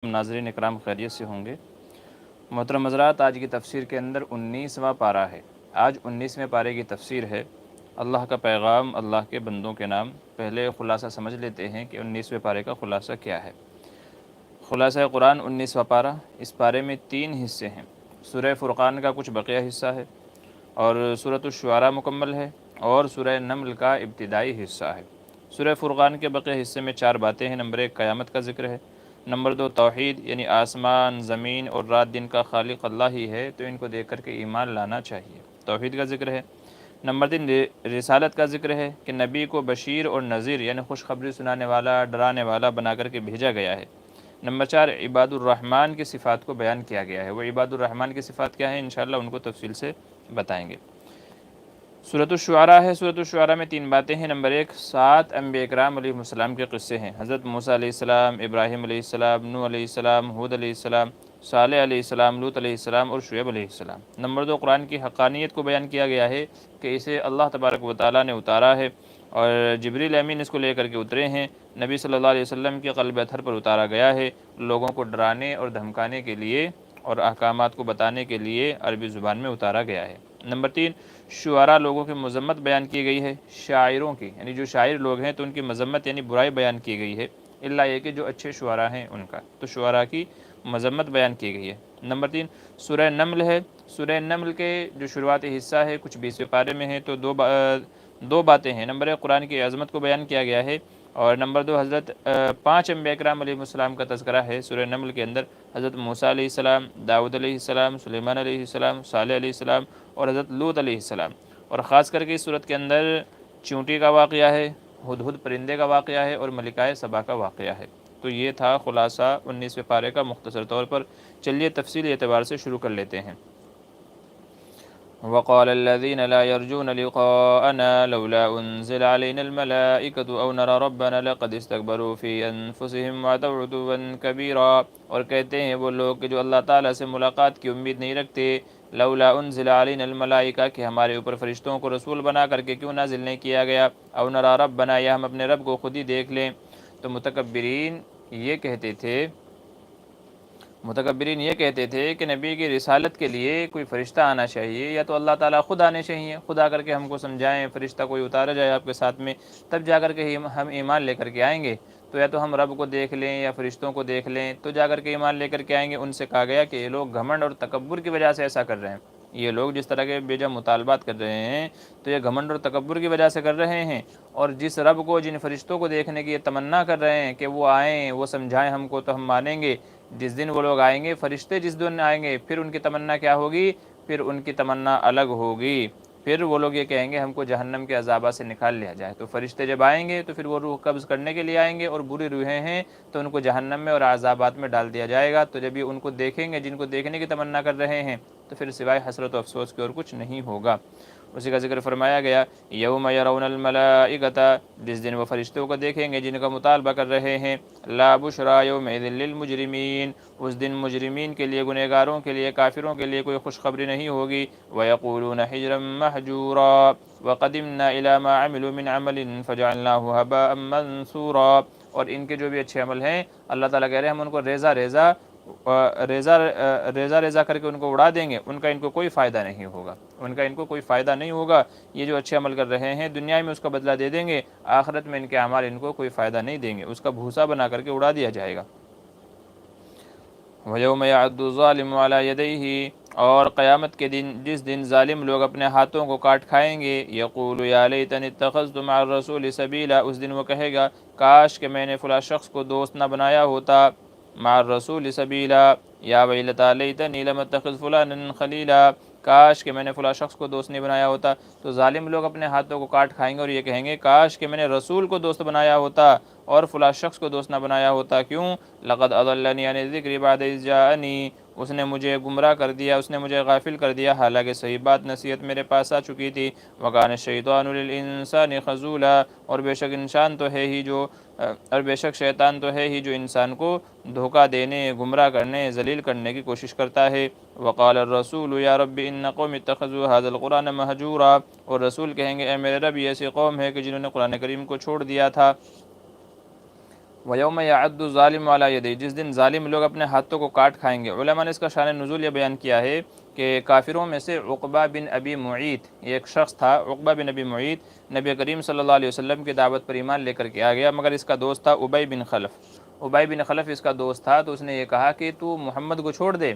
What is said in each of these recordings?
ناظرین اکرام خیریت سے ہوں گے۔ محترم حضرات، آج کی تفسیر کے اندر 19واں پارہ ہے۔ آج 19ویں پارے کی تفسیر ہے۔ اللہ کا پیغام، اللہ کے بندوں کے نام۔ پہلے خلاصہ سمجھ لیتے ہیں کہ 19ویں پارے کا خلاصہ کیا ہے۔ خلاصہ قرآن 19واں پارہ، اس پارے میں 3 حصے ہیں۔ سورہ فرقان کا کچھ بقیہ حصہ ہے، اور سورۃ الشعراء مکمل ہے، اور سورہ نمل کا ابتدائی حصہ ہے۔ سورہ فرقان کے بقیہ حصے میں 4 باتیں ہیں۔ نمبر 1 قیامت کا ذکر ہے۔ نمبر 2 توحید، یعنی آسمان زمین اور رات دن کا خالق اللہ ہی ہے، تو ان کو دیکھ کر کے ایمان لانا چاہیے، توحید کا ذکر ہے۔ نمبر 3 رسالت کا ذکر ہے کہ نبی کو بشیر اور نذیر، یعنی خوشخبری سنانے والا، ڈرانے والا بنا کر کے بھیجا گیا ہے۔ نمبر 4 عباد الرحمن کی صفات کو بیان کیا گیا ہے۔ وہ عباد الرحمن کی صفات کیا ہیں، انشاءاللہ ان کو تفصیل سے بتائیں گے۔ سورۃ الشعراء ہے۔ سورۃ الشعراء میں 3 باتیں ہیں۔ نمبر 1 7 انبیاء کرام علیہ السلام کے قصے ہیں۔ حضرت موسیٰ علیہ السلام، ابراہیم علیہ السلام، نوح علیہ السلام، ہود علیہ السلام، صالح علیہ السلام، لوط علیہ السلام اور شعیب علیہ السلام۔ نمبر 2 قرآن کی حقانیت کو بیان کیا گیا ہے کہ اسے اللہ تبارک و تعالیٰ نے اتارا ہے، اور جبریل امین اس کو لے کر کے اترے ہیں۔ نبی صلی اللہ علیہ وسلم کے قلب اطہر پر اتارا گیا ہے، لوگوں کو ڈرانے اور دھمکانے کے لیے اور احکامات کو بتانے کے لیے عربی زبان میں اتارا گیا ہے۔ نمبر 3 شعراء، لوگوں کی مذمت بیان کی گئی ہے، شاعروں کی، یعنی جو شاعر لوگ ہیں تو ان کی مذمت یعنی برائی بیان کی گئی ہے، الا یہ کہ جو اچھے شعراء ہیں ان کا، تو شعراء کی مذمت بیان کی گئی ہے۔ نمبر 3 سورہ نمل ہے۔ سورہ نمل کے جو شروعاتی حصہ ہے کچھ 20ویں پارے میں ہے، تو دو باتیں ہیں۔ نمبر 1 قرآن کی عظمت کو بیان کیا گیا ہے، اور نمبر 2 حضرت 5 انبیاء کرام علیہ السلام کا تذکرہ ہے سورہ نمل کے اندر۔ حضرت موسیٰ علیہ السلام، داؤد علیہ السلام، سلیمان علیہ السلام، صالح علیہ السلام اور حضرت لوط علیہ السلام، اور خاص کر کے اس صورت کے اندر چونٹی کا واقعہ ہے، ہدہد پرندے کا واقعہ ہے، اور ملکہ سبا کا واقعہ ہے۔ تو یہ تھا خلاصہ 19ویں پارے کا مختصر طور پر۔ چلیے تفصیلی اعتبار سے شروع کر لیتے ہیں۔ وقال الذين لا يرجون لقاءنا لولا انزل علينا الملائكة او نرى ربنا لقد استكبروا في انفسهم وعتوا عتوا كبيرا، اور کہتے ہیں وہ لوگ کہ جو اللہ تعالیٰ سے ملاقات کی امید نہیں رکھتے، لولا انزل علينا الملائکہ، کہ ہمارے اوپر فرشتوں کو رسول بنا کر کے کیوں نازل نہیں کیا گیا، او نرى ربنا، یا ہم اپنے رب کو خود ہی دیکھ لیں۔ تو متکبرین یہ کہتے تھے کہ نبی کی رسالت کے لیے کوئی فرشتہ آنا چاہیے، یا تو اللہ تعالیٰ خود آنے چاہیے، خود آ کر کے ہم کو سمجھائیں، فرشتہ کوئی اتارا جائے آپ کے ساتھ میں، تب جا کر کے ہم ایمان لے کر کے آئیں گے۔ تو یا تو ہم رب کو دیکھ لیں یا فرشتوں کو دیکھ لیں تو جا کر کے ایمان لے کر کے آئیں گے۔ ان سے کہا گیا کہ یہ لوگ گھمنڈ اور تکبر کی وجہ سے ایسا کر رہے ہیں، یہ لوگ جس طرح کے بیجا مطالبات کر رہے ہیں تو یہ گھمنڈ اور تکبر کی وجہ سے کر رہے ہیں، اور جس رب کو، جن فرشتوں کو دیکھنے کی یہ تمنا کر رہے ہیں کہ وہ آئیں، وہ سمجھائیں ہم کو، تو ہم مانیں گے۔ جس دن وہ لوگ آئیں گے، فرشتے جس دن آئیں گے، پھر ان کی تمنا کیا ہوگی؟ پھر ان کی تمنا الگ ہوگی، پھر وہ لوگ یہ کہیں گے ہم کو جہنم کے عذابات سے نکال لیا جائے۔ تو فرشتے جب آئیں گے تو پھر وہ روح قبض کرنے کے لیے آئیں گے، اور بری روحیں ہیں تو ان کو جہنم میں اور عذابات میں ڈال دیا جائے گا۔ تو جب یہ ان کو دیکھیں گے، جن کو دیکھنے کی تمنا کر رہے ہیں، تو پھر سوائے حسرت و افسوس کے اور کچھ نہیں ہوگا۔ اسی کا ذکر فرمایا گیا، یوم یرون الملائکۃ، جس دن وہ فرشتوں کو دیکھیں گے جن کا مطالبہ کر رہے ہیں، لا بشری یومئذ للمجرمین، اس دن مجرمین کے لیے، گنہگاروں کے لیے، کافروں کے لیے کوئی خوشخبری نہیں ہوگی۔ وَيَقُولُونَ حِجْرًا مَحْجُورًا وَقَدِمْنَا إِلَىٰ مَا عَمِلُوا مِنْ عَمَلٍ فَجَعَلْنَاهُ هَبَاءً مَنْثُورًا، اور ان کے جو بھی اچھے عمل ہیں اللہ تعالیٰ کہہ رہے ہیں ہم ان کو ریزہ کر کے ان کو اڑا دیں گے، ان کا ان کو کوئی فائدہ نہیں ہوگا، یہ جو اچھے عمل کر رہے ہیں دنیا میں اس کا بدلہ دے دیں گے، آخرت میں ان کے اعمال ان کو کوئی فائدہ نہیں دیں گے، اس کا بھوسا بنا کر کے اڑا دیا جائے گا۔ وَيَوْمَ يَعَضُّ الظَّالِمُ عَلَىٰ يَدَيْهِ، اور قیامت کے دن جس دن ظالم لوگ اپنے ہاتھوں کو کاٹ کھائیں گے، یقول یا لیتنی اتخذت مع الرسول سبیلا، اس دن وہ کہے گا کاش کہ میں نے فلاں شخص کو دوست نہ بنایا ہوتا، مع الرسول سبیلا، یا ویلتی لیتنی لم اتخذ فلانا خلیلا، کاش کہ میں نے فلاں شخص کو دوست نہیں بنایا ہوتا۔ تو ظالم لوگ اپنے ہاتھوں کو کاٹ کھائیں گے اور یہ کہیں گے کاش کہ میں نے رسول کو دوست بنایا ہوتا اور فلاں شخص کو دوست نہ بنایا ہوتا۔ کیوں؟ لقد اضلنی عن الذکر بعد اذ جاءنی، اس نے مجھے گمراہ کر دیا، اس نے مجھے غافل کر دیا، حالانکہ صحیح بات نصیحت میرے پاس آ چکی تھی۔ وکان الشیطان للانسان خذولا، اور بے شک شیطان تو ہے ہی جو انسان کو دھوکہ دینے، گمراہ کرنے، ذلیل کرنے کی کوشش کرتا ہے۔ وقال الرسول یا رب ان قوم اتخذوا هذا القرآن مہجورا، اور رسول کہیں گے اے میرے رب یہ ایسی قوم ہے کہ جنہوں نے قرآن کریم کو چھوڑ دیا تھا۔ وَيَوْمَ يَعَضُّ الظَّالِمُ عَلَى يَدَيْهِ، جس دن ظالم لوگ اپنے ہاتھوں کو کاٹ کھائیں گے۔ علماء نے اس کا شان نزول یہ بیان کیا ہے کہ کافروں میں سے عقبہ بن ابی معیط یہ ایک شخص تھا۔ عقبہ بن ابی معیط نبی کریم صلی اللہ علیہ وسلم کی دعوت پر ایمان لے کر کے آ گیا، مگر اس کا دوست تھا ابی بن خلف۔ ابی بن خلف اس کا دوست تھا، تو اس نے یہ کہا کہ تو محمد کو چھوڑ دے،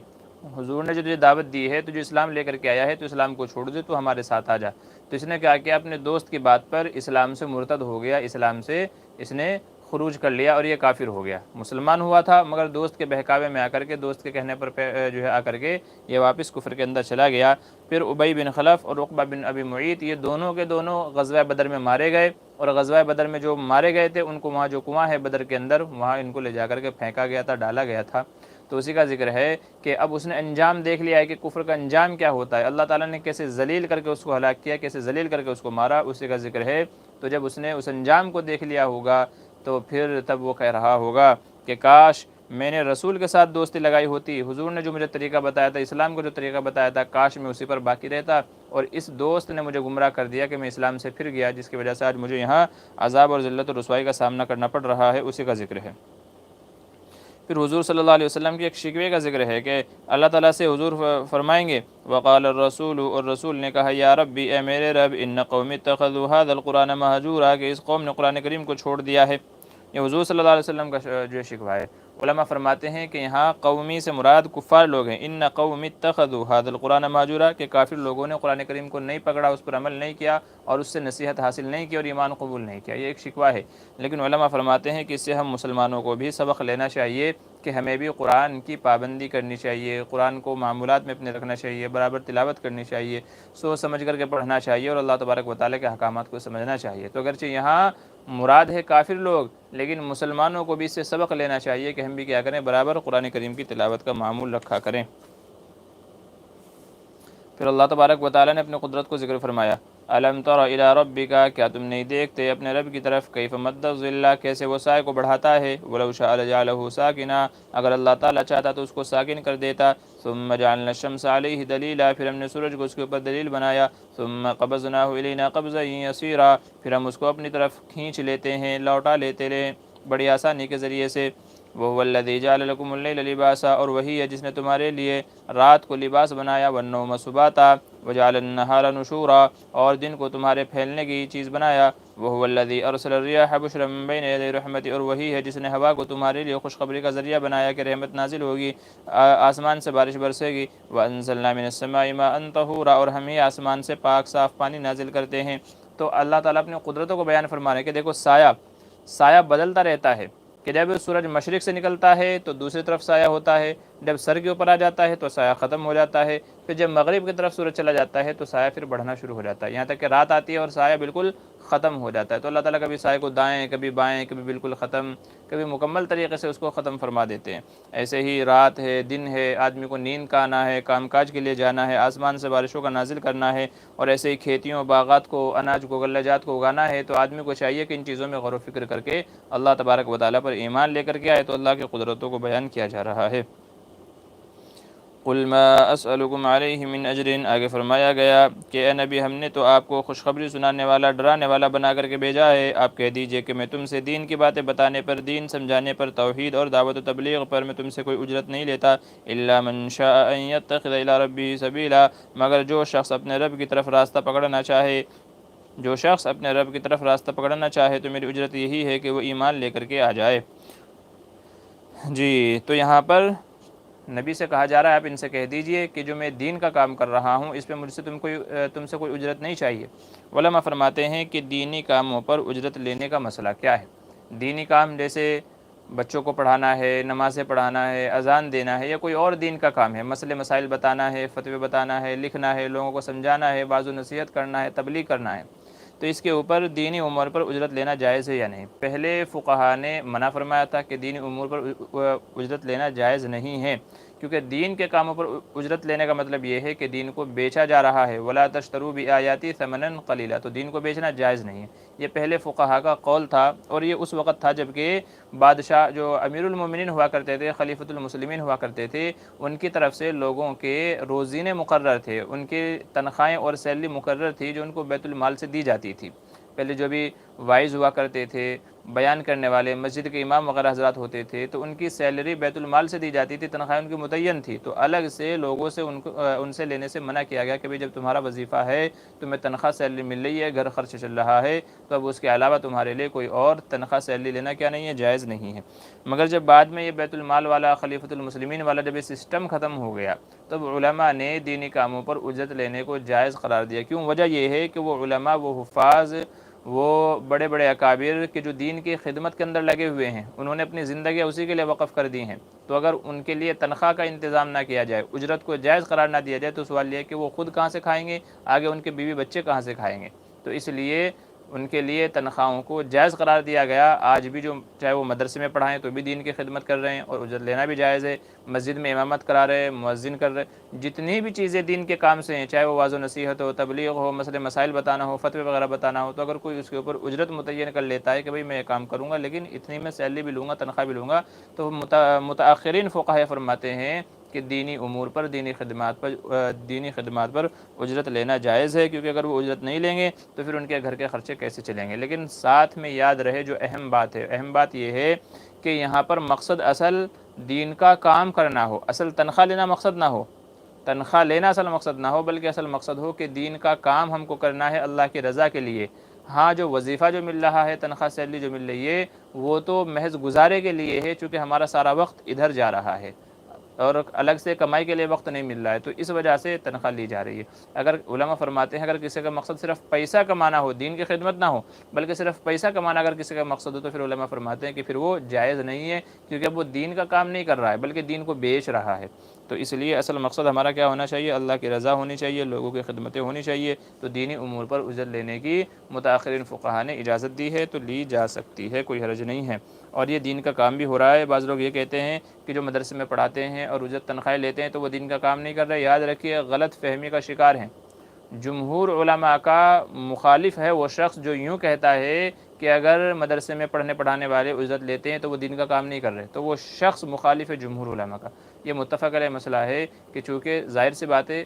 حضور نے جو تجھے دعوت دی ہے، تجھے اسلام لے کر کے آیا ہے، تو اسلام کو چھوڑ دے، تو ہمارے ساتھ آ جا۔ تو اس نے کیا کیا، اپنے دوست کی بات پر اسلام سے مرتد ہو گیا، اسلام سے اس نے خروج کر لیا اور یہ کافر ہو گیا۔ مسلمان ہوا تھا مگر دوست کے بہکاوے میں آ کر کے، دوست کے کہنے پر جو ہے آ کر کے یہ واپس کفر کے اندر چلا گیا۔ پھر ابی بن خلف اور عقبہ بن ابی معیط یہ دونوں کے دونوں غزوہ بدر میں مارے گئے، اور غزوہ بدر میں جو مارے گئے تھے ان کو وہاں جو کنواں ہے بدر کے اندر، وہاں ان کو لے جا کر کے پھینکا گیا تھا، ڈالا گیا تھا۔ تو اسی کا ذکر ہے کہ اب اس نے انجام دیکھ لیا ہے کہ کفر کا انجام کیا ہوتا ہے، اللہ تعالیٰ نے کیسے ذلیل کر کے اس کو ہلاک کیا، کیسے ذلیل کر کے اس کو مارا، اسی کا ذکر ہے۔ تو جب اس نے اس انجام کو دیکھ لیا ہوگا تو پھر تب وہ کہہ رہا ہوگا کہ کاش میں نے رسول کے ساتھ دوستی لگائی ہوتی، حضور نے جو مجھے طریقہ بتایا تھا، اسلام کو جو طریقہ بتایا تھا، کاش میں اسی پر باقی رہتا، اور اس دوست نے مجھے گمراہ کر دیا کہ میں اسلام سے پھر گیا، جس کی وجہ سے آج مجھے یہاں عذاب اور ذلت اور رسوائی کا سامنا کرنا پڑ رہا ہے، اسی کا ذکر ہے۔ پھر حضور صلی اللہ علیہ وسلم کے ایک شکوے کا ذکر ہے کہ اللہ تعالیٰ سے حضور فرمائیں گے وقال الرسول، اور رسول نے کہا یا ربی اے میرے رب، ان قوم اتخذوا هذا القرآن مہجورا، کہ اس قوم نے قرآن کریم کو چھوڑ دیا ہے۔ یہ حضور صلی اللہ علیہ وسلم کا جو شکوہ ہے۔ علماء فرماتے ہیں کہ یہاں قومی سے مراد کفار لوگ ہیں، ان قوم اتخذوا هذا القرآن مہجورا، کہ کافر لوگوں نے قرآن کریم کو نہیں پکڑا، اس پر عمل نہیں کیا اور اس سے نصیحت حاصل نہیں کی اور ایمان قبول نہیں کیا، یہ ایک شکوہ ہے۔ لیکن علماء فرماتے ہیں کہ اس سے ہم مسلمانوں کو بھی سبق لینا چاہیے کہ ہمیں بھی قرآن کی پابندی کرنی چاہیے، قرآن کو معمولات میں اپنے رکھنا چاہیے، برابر تلاوت کرنی چاہیے، سوچ سمجھ کر کے پڑھنا چاہیے اور اللہ تبارک و تعالیٰ کے احکامات کو سمجھنا چاہیے۔ تو اگرچہ یہاں مراد ہے کافر لوگ، لیکن مسلمانوں کو بھی اس سے سبق لینا چاہیے کہ ہم بھی کیا کریں، برابر قرآن کریم کی تلاوت کا معمول رکھا کریں۔ پھر اللہ تبارک و تعالیٰ نے اپنے قدرت کو ذکر فرمایا، الم تر الی ربک، کیا تم نہیں دیکھتے اپنے رب کی طرف، کیف مد الظل، کیسے وہ سائے کو بڑھاتا ہے، ولو شاء لجعلہ ساکنا، اگر اللہ تعالیٰ چاہتا تو اس کو ساکن کر دیتا، ثم جعلنا الشمس علیہ دلیلا، پھر ہم نے سورج کو اس کے اوپر دلیل بنایا، ثم قبضناہ الینا قبضا یسیرا، پھر ہم اس کو اپنی طرف کھینچ لیتے ہیں، لوٹا لیتے ہیں بڑی آسانی کے ذریعے سے۔ وَهُوَ الَّذِي جَعَلَ لَكُمُ اللَّيْلَ لِبَاسًا، اور وہی ہے جس نے تمہارے لیے رات کو لباس بنایا، وَالنَّوْمَ سُبَاتًا وَجَعَلَ النَّهَارَ نُشُورًا، اور دن کو تمہارے پھیلنے کی چیز بنایا، وَهُوَ الَّذِي أَرْسَلَ الرِّيَاحَ بُشْرًا بَيْنَ يَدَيْ رَحْمَتِهِ، اور وہی ہے جس نے ہوا کو تمہارے لیے خوشخبری کا ذریعہ بنایا کہ رحمت نازل ہوگی، آسمان سے بارش برسے گی، وَأَنزَلْنَا مِنَ السَّمَاءِ مَاءً طَهُورًا، اور ہم ہی آسمان سے پاک صاف پانی نازل کرتے ہیں۔ تو اللہ تعالیٰ اپنی قدرتوں کو بیان فرما رہے ہیں کہ دیکھو سایہ بدلتا رہتا ہے، کہ جب سورج مشرق سے نکلتا ہے تو دوسری طرف سایہ ہوتا ہے، جب سر کے اوپر آ جاتا ہے تو سایہ ختم ہو جاتا ہے، پھر جب مغرب کی طرف سورج چلا جاتا ہے تو سایہ پھر بڑھنا شروع ہو جاتا ہے، یہاں تک کہ رات آتی ہے اور سایہ بالکل ختم ہو جاتا ہے۔ تو اللہ تعالیٰ کبھی سایہ کو دائیں، کبھی بائیں، کبھی بالکل ختم، کبھی مکمل طریقے سے اس کو ختم فرما دیتے ہیں۔ ایسے ہی رات ہے، دن ہے، آدمی کو نیند کا آنا ہے، کام کاج کے لیے جانا ہے، آسمان سے بارشوں کا نازل کرنا ہے، اور ایسے ہی کھیتیوں، باغات کو، اناج کو، غلہ جات کو اگانا ہے، تو آدمی کو چاہیے کہ ان چیزوں میں غور و فکر کر کے اللہ تبارک و تعالیٰ پر ایمان لے کر کے آئے۔ تو اللہ کی قدرتوں کو بیان کیا جا رہا ہے۔ قل ما اسألکم علیہ من اجر، آگے فرمایا گیا کہ اے نبی ہم نے تو آپ کو خوشخبری سنانے والا، ڈرانے والا بنا کر کے بھیجا ہے، آپ کہہ دیجئے کہ میں تم سے دین کی باتیں بتانے پر، دین سمجھانے پر، توحید اور دعوت و تبلیغ پر میں تم سے کوئی اجرت نہیں لیتا، الا من شاء ان يتخذ الى ربه سبیلا، مگر جو شخص اپنے رب کی طرف راستہ پکڑنا چاہے، جو شخص اپنے رب کی طرف راستہ پکڑنا چاہے تو میری اجرت یہی ہے کہ وہ ایمان لے کر کے آ جائے۔ جی، تو یہاں پر نبی سے کہا جا رہا ہے آپ ان سے کہہ دیجئے کہ جو میں دین کا کام کر رہا ہوں اس پہ مجھ سے تم سے کوئی اجرت نہیں چاہیے۔ علماء فرماتے ہیں کہ دینی کاموں پر اجرت لینے کا مسئلہ کیا ہے۔ دینی کام جیسے بچوں کو پڑھانا ہے، نمازیں پڑھانا ہے، اذان دینا ہے، یا کوئی اور دین کا کام ہے، مسئلے مسائل بتانا ہے، فتوے بتانا ہے، لکھنا ہے، لوگوں کو سمجھانا ہے، واعظ و نصیحت کرنا ہے، تبلیغ کرنا ہے، تو اس کے اوپر دینی امور پر اجرت لینا جائز ہے یا نہیں۔ پہلے فقہا نے منع فرمایا تھا کہ دینی امور پر اجرت لینا جائز نہیں ہے، کیونکہ دین کے کاموں پر اجرت لینے کا مطلب یہ ہے کہ دین کو بیچا جا رہا ہے، ولا تشتروا بآیاتی ثمنا قلیلا، تو دین کو بیچنا جائز نہیں ہے۔ یہ پہلے فقہا کا قول تھا، اور یہ اس وقت تھا جبکہ بادشاہ جو امیر المومنین ہوا کرتے تھے، خلیفۃ المسلمین ہوا کرتے تھے، ان کی طرف سے لوگوں کے روزینے مقرر تھے، ان کی تنخواہیں اور سیلری مقرر تھی جو ان کو بیت المال سے دی جاتی تھی۔ پہلے جو بھی وائز ہوا کرتے تھے، بیان کرنے والے مسجد کے امام وغیرہ حضرات ہوتے تھے، تو ان کی سیلری بیت المال سے دی جاتی تھی، تنخواہ ان کی متعین تھی، تو الگ سے لوگوں سے ان سے لینے سے منع کیا گیا کہ بھئی جب تمہارا وظیفہ ہے، تمہیں تنخواہ سیلری مل رہی ہے، گھر خرچ چل رہا ہے، تو اب اس کے علاوہ تمہارے لیے کوئی اور تنخواہ سیلری لینا کیا نہیں ہے، جائز نہیں ہے۔ مگر جب بعد میں یہ بیت المال والا، خلیفۃ المسلمین والا جب یہ سسٹم ختم ہو گیا، تب علماء نے دینی کاموں پر اجرت لینے کو جائز قرار دیا۔ کیوں؟ وجہ یہ ہے کہ وہ علماء، وہ حفاظ، وہ بڑے بڑے اکابر کہ جو دین کی خدمت کے اندر لگے ہوئے ہیں، انہوں نے اپنی زندگیاں اسی کے لیے وقف کر دی ہیں، تو اگر ان کے لیے تنخواہ کا انتظام نہ کیا جائے، اجرت کو جائز قرار نہ دیا جائے، تو سوال یہ ہے کہ وہ خود کہاں سے کھائیں گے، آگے ان کے بیوی بچے کہاں سے کھائیں گے؟ تو اس لیے ان کے لیے تنخواہوں کو جائز قرار دیا گیا۔ آج بھی جو چاہے وہ مدرسے میں پڑھائیں تو بھی دین کی خدمت کر رہے ہیں اور اجرت لینا بھی جائز ہے، مسجد میں امامت کرا رہے ہیں، مؤذن کر رہے ہیں، جتنی بھی چیزیں دین کے کام سے ہیں، چاہے وہ واعظ و نصیحت ہو، تبلیغ ہو، مسئلے مسائل بتانا ہو، فتوے وغیرہ بتانا ہو، تو اگر کوئی اس کے اوپر اجرت متعین کر لیتا ہے کہ بھئی میں یہ کام کروں گا لیکن اتنی میں سیلری بھی لوں گا، تنخواہ بھی لوں گا، تو متاخرین فقہاء فرماتے ہیں کہ دینی امور پر، دینی خدمات پر اجرت لینا جائز ہے، کیونکہ اگر وہ اجرت نہیں لیں گے تو پھر ان کے گھر کے خرچے کیسے چلیں گے۔ لیکن ساتھ میں یاد رہے جو اہم بات ہے، اہم بات یہ ہے کہ یہاں پر مقصد اصل دین کا کام کرنا ہو، اصل تنخواہ لینا مقصد نہ ہو، تنخواہ لینا اصل مقصد نہ ہو، بلکہ اصل مقصد ہو کہ دین کا کام ہم کو کرنا ہے اللہ کی رضا کے لیے۔ ہاں، جو وظیفہ جو مل رہا ہے، تنخواہ سیلری جو مل رہی ہے، وہ تو محض گزارے کے لیے ہے، چونکہ ہمارا سارا وقت ادھر جا رہا ہے اور الگ سے کمائی کے لیے وقت نہیں مل رہا ہے، تو اس وجہ سے تنخواہ لی جا رہی ہے۔ اگر علماء فرماتے ہیں اگر کسی کا مقصد صرف پیسہ کمانا ہو، دین کی خدمت نہ ہو، بلکہ صرف پیسہ کمانا اگر کسی کا مقصد ہو، تو پھر علماء فرماتے ہیں کہ پھر وہ جائز نہیں ہے، کیونکہ اب وہ دین کا کام نہیں کر رہا ہے بلکہ دین کو بیچ رہا ہے۔ تو اس لیے اصل مقصد ہمارا کیا ہونا چاہیے؟ اللہ کی رضا ہونی چاہیے، لوگوں کی خدمتیں ہونی چاہیے، تو دینی امور پر اجرت لینے کی متاخرین فقہاء نے اجازت دی ہے، تو لی جا سکتی ہے، کوئی حرج نہیں ہے، اور یہ دین کا کام بھی ہو رہا ہے۔ بعض لوگ یہ کہتے ہیں کہ جو مدرسے میں پڑھاتے ہیں اور اجرت تنخواہیں لیتے ہیں تو وہ دین کا کام نہیں کر رہے، یاد رکھیے غلط فہمی کا شکار ہیں۔ جمہور علماء کا مخالف ہے وہ شخص جو یوں کہتا ہے کہ اگر مدرسے میں پڑھانے والے اجرت لیتے ہیں تو وہ دین کا کام نہیں کر رہے، تو وہ شخص مخالف ہے جمہور علماء کا۔ یہ متفق علیہ مسئلہ ہے کہ چونکہ ظاہر سی بات ہے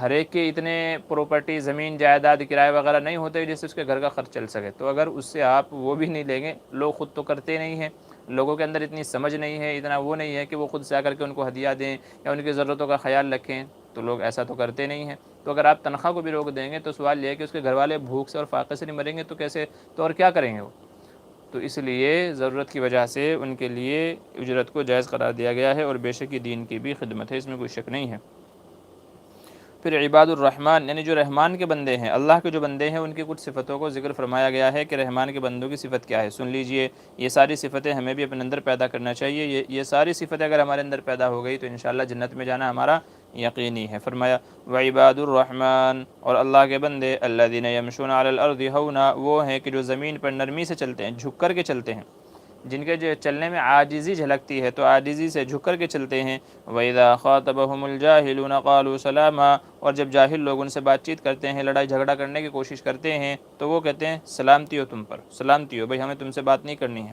ہر ایک کے اتنے پراپرٹی، زمین جائیداد، کرائے وغیرہ نہیں ہوتے جس سے اس کے گھر کا خرچ چل سکے، تو اگر اس سے آپ وہ بھی نہیں لیں گے، لوگ خود تو کرتے نہیں ہیں، لوگوں کے اندر اتنی سمجھ نہیں ہے، اتنا وہ نہیں ہے کہ وہ خود سے آ کر کے ان کو ہدیہ دیں یا ان کی ضرورتوں کا خیال رکھیں، تو لوگ ایسا تو کرتے نہیں ہیں۔ تو اگر آپ تنخواہ کو بھی روک دیں گے تو سوال یہ ہے کہ اس کے گھر والے بھوک سے اور فاقے سے نہیں مریں گے تو کیسے، تو اور کیا کریں گے وہ؟ تو اس لیے ضرورت کی وجہ سے ان کے لیے اجرت کو جائز قرار دیا گیا ہے، اور بے شک یہ دین کی بھی خدمت ہے، اس میں کوئی شک نہیں ہے۔ پھر عباد الرحمن یعنی جو رحمان کے بندے ہیں، اللہ کے جو بندے ہیں، ان کی کچھ صفتوں کو ذکر فرمایا گیا ہے کہ رحمان کے بندوں کی صفت کیا ہے۔ سن لیجئے، یہ ساری صفتیں ہمیں بھی اپنے اندر پیدا کرنا چاہیے، یہ ساری صفتیں اگر ہمارے اندر پیدا ہو گئی تو انشاءاللہ جنت میں جانا ہمارا یقینی ہے۔ فرمایا وعباد الرحمن، اور اللہ کے بندے الذین یمشون علی الارض ہونا، وہ ہیں کہ جو زمین پر نرمی سے چلتے ہیں، جھک کر کے چلتے ہیں، جن کے جو چلنے میں عاجزی جھلکتی ہے تو عاجزی سے جھک کر کے چلتے ہیں۔ وَإِذَا خَاطَبَهُمُ الْجَاهِلُونَ قَالُوا سَلَامًا، اور جب جاہل لوگ ان سے بات چیت کرتے ہیں، لڑائی جھگڑا کرنے کی کوشش کرتے ہیں، تو وہ کہتے ہیں سلامتی ہو تم پر، سلامتی ہو، بھئی ہمیں تم سے بات نہیں کرنی ہے۔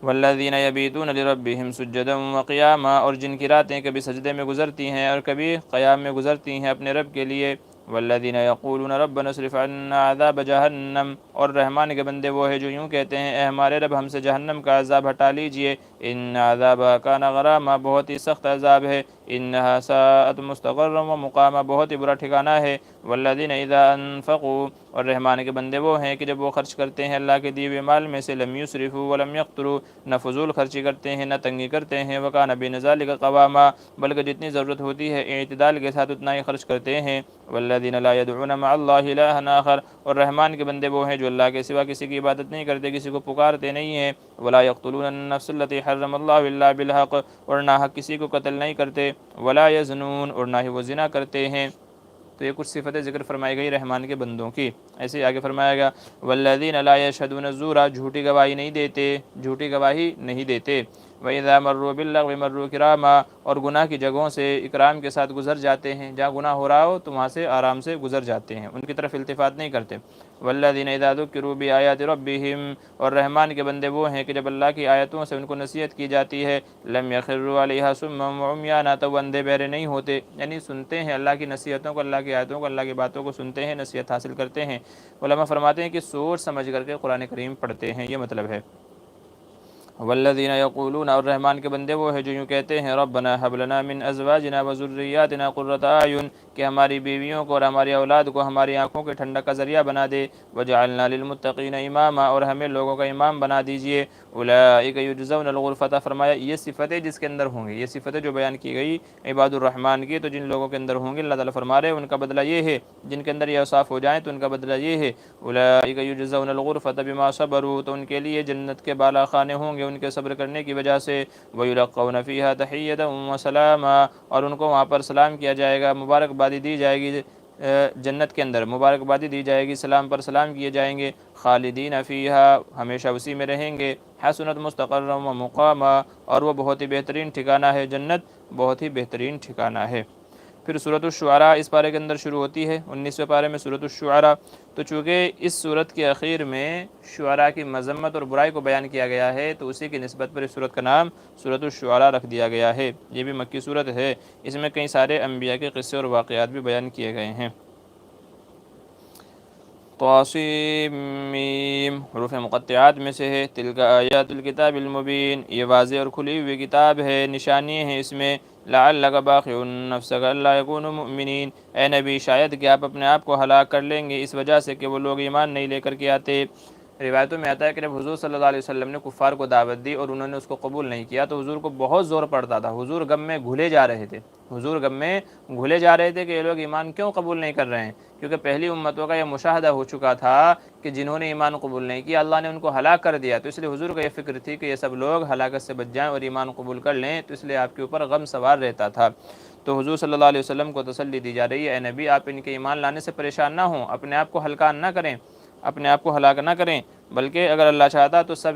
وَالَّذِينَ يَبِيتُونَ لِرَبِّهِمْ سُجَّدًا وَقِيَامًا، اور جن کی راتیں کبھی سجدے میں گزرتی ہیں اور کبھی قیام میں گزرتی ہیں اپنے رب کے لیے۔ وَالَّذِينَ يَقُولُونَ رَبَّنَا اصْرِفْ عَنَّا عَذَابَ جَهَنَّمَ، اور رحمان کے بندے وہ ہے جو یوں کہتے ہیں اے ہمارے رب ہم سے جہنم کا عذاب ہٹا لیجئے، ان عذابها كان غراما، بہت ہی سخت عذاب ہے، انها ساءت مستقرا ومقاما، بہت ہی برا ٹھکانہ ہے۔ والذین اذا انفقوا، اور رحمان کے بندے وہ ہیں کہ جب وہ خرچ کرتے ہیں اللہ کے دیے ہوئے مال میں سے، لم یسرفوا ولم یقتروا، نہ فضول خرچی کرتے ہیں نہ تنگی کرتے ہیں، وکان بین ذلک قواما، بلکہ جتنی ضرورت ہوتی ہے اعتدال کے ساتھ اتنا ہی خرچ کرتے ہیں۔ والذین لا يدعون مع اللہ الہا آخر، اور رحمان کے بندے وہ ہیں جو اللہ کے سوا کسی کی عبادت نہیں کرتے، کسی کو پکارتے نہیں ہیں۔ ولا يقتلون النفس التي حرم اللہ الا بالحق، اور نہ حق کسی کو قتل نہیں کرتے۔ ولا يزنون، اور نہ ہی وہ زنا کرتے ہیں۔ تو یہ کچھ صفتیں ذکر فرمائی گئی رحمان کے بندوں کی۔ ایسے ہی آگے فرمایا گیا والذین لا یشہدون الزور، جھوٹی گواہی نہیں دیتے، جھوٹی گواہی نہیں دیتے۔ وَإِذَا مَرُّوا بِاللَّغْوِ مَرُّوا كِرَامًا، اور گناہ کی جگہوں سے اکرام کے ساتھ گزر جاتے ہیں، جہاں گناہ ہو رہا ہو تو وہاں سے آرام سے گزر جاتے ہیں، ان کی طرف التفات نہیں کرتے۔ وَالَّذِينَ إِذَا ذُكِّرُوا بِآيَاتِ رَبِّهِمْ، اور رحمان کے بندے وہ ہیں کہ جب اللہ کی آیتوں سے ان کو نصیحت کی جاتی ہے، لَمْ يَخِرُّوا عَلَيْهَا صُمًّا وَعُمْيَانًا، تو وہ اندھے بہرے نہیں ہوتے، یعنی سنتے ہیں اللہ کی نصیحتوں کو، اللہ کی آیتوں کو، اللہ کی باتوں کو سنتے ہیں، نصیحت حاصل کرتے ہیں۔ علماء فرماتے ہیں کہ سوچ سمجھ کر کے قرآن کریم پڑھتے ہیں، یہ مطلب ہے۔ والذین یقولون، اور رحمان کے بندے وہ ہیں جو یوں کہتے ہیں، ربنا ھب لنا من ازواجنا وذریاتنا قرۃ اعین، کہ ہماری بیویوں کو اور ہماری اولاد کو ہماری آنکھوں کے ٹھنڈک کا ذریعہ بنا دے، وجعلنا للمتقین اماما، اور ہمیں لوگوں کا امام بنا دیجئے۔ اولئک یجزون الغرفۃ، فرمایا یہ صفتیں جس کے اندر ہوں گی، یہ صفتیں جو بیان کی گئی عباد الرحمن کی، تو جن لوگوں کے اندر ہوں گے اللہ تعالیٰ فرما رہے ہیں ان کا بدلہ یہ ہے، جن کے اندر یہ اوصاف ہو جائیں تو ان کا بدلہ یہ ہے، اولئک یجزون الغرفۃ بما صبروا، تو ان کے لیے جنت کے بالا خانے ہوں گے ان کے صبر کرنے کی وجہ سے، ویلقون فیہا تحیۃ وسلاما، اور ان کو وہاں پر سلام کیا جائے گا، مبارکبادی دی جائے گی، جنت کے اندر مبارکبادی دی جائے گی، سلام پر سلام کیے جائیں گے، خالدین فیہا، ہمیشہ اسی میں رہیں گے، حسنت مستقرا و مقاما، اور وہ بہت ہی بہترین ٹھکانہ ہے، جنت بہت ہی بہترین ٹھکانہ ہے۔ پھر سورۃ الشعراء اس پارے کے اندر شروع ہوتی ہے، 19ویں پارے میں سورۃ الشعراء۔ تو چونکہ اس سورت کے اخیر میں شعراء کی مذمت اور برائی کو بیان کیا گیا ہے، تو اسی کی نسبت پر اس سورت کا نام سورۃ الشعراء رکھ دیا گیا ہے۔ یہ بھی مکی سورت ہے، اس میں کئی سارے انبیاء کے قصے اور واقعات بھی بیان کیے گئے ہیں۔ طاسیم میم، حروف مقطعات میں سے ہے۔ تلک آیات الکتاب المبین، یہ واضح اور کھلی ہوئی کتاب ہے، نشانی ہیں اس میں۔ لعلک باخع نفسک الا یکونوا مؤمنین، اے نبی شاید کہ آپ اپنے آپ کو ہلاک کر لیں گے اس وجہ سے کہ وہ لوگ ایمان نہیں لے کر کے آتے۔ روایتوں میں آتا ہے کہ جب حضور صلی اللہ علیہ وسلم نے کفار کو دعوت دی اور انہوں نے اس کو قبول نہیں کیا تو حضور کو بہت زور پڑتا تھا، حضور غم میں گھلے جا رہے تھے، حضور غم میں گھلے جا رہے تھے کہ یہ لوگ ایمان کیوں قبول نہیں کر رہے ہیں، کیونکہ پہلی امتوں کا یہ مشاہدہ ہو چکا تھا کہ جنہوں نے ایمان قبول نہیں کیا اللہ نے ان کو ہلاک کر دیا، تو اس لیے حضور کو یہ فکر تھی کہ یہ سب لوگ ہلاکت سے بچ جائیں اور ایمان قبول کر لیں، تو اس لیے آپ کے اوپر غم سوار رہتا تھا۔ تو حضور صلی اللہ علیہ وسلم کو تسلی دی جا رہی ہے، اے نبی آپ ان کے ایمان لانے سے پریشان نہ ہوں، اپنے آپ کو ہلکان نہ کریں، اپنے آپ کو ہلاک نہ کریں، بلکہ اگر اللہ چاہتا تو سب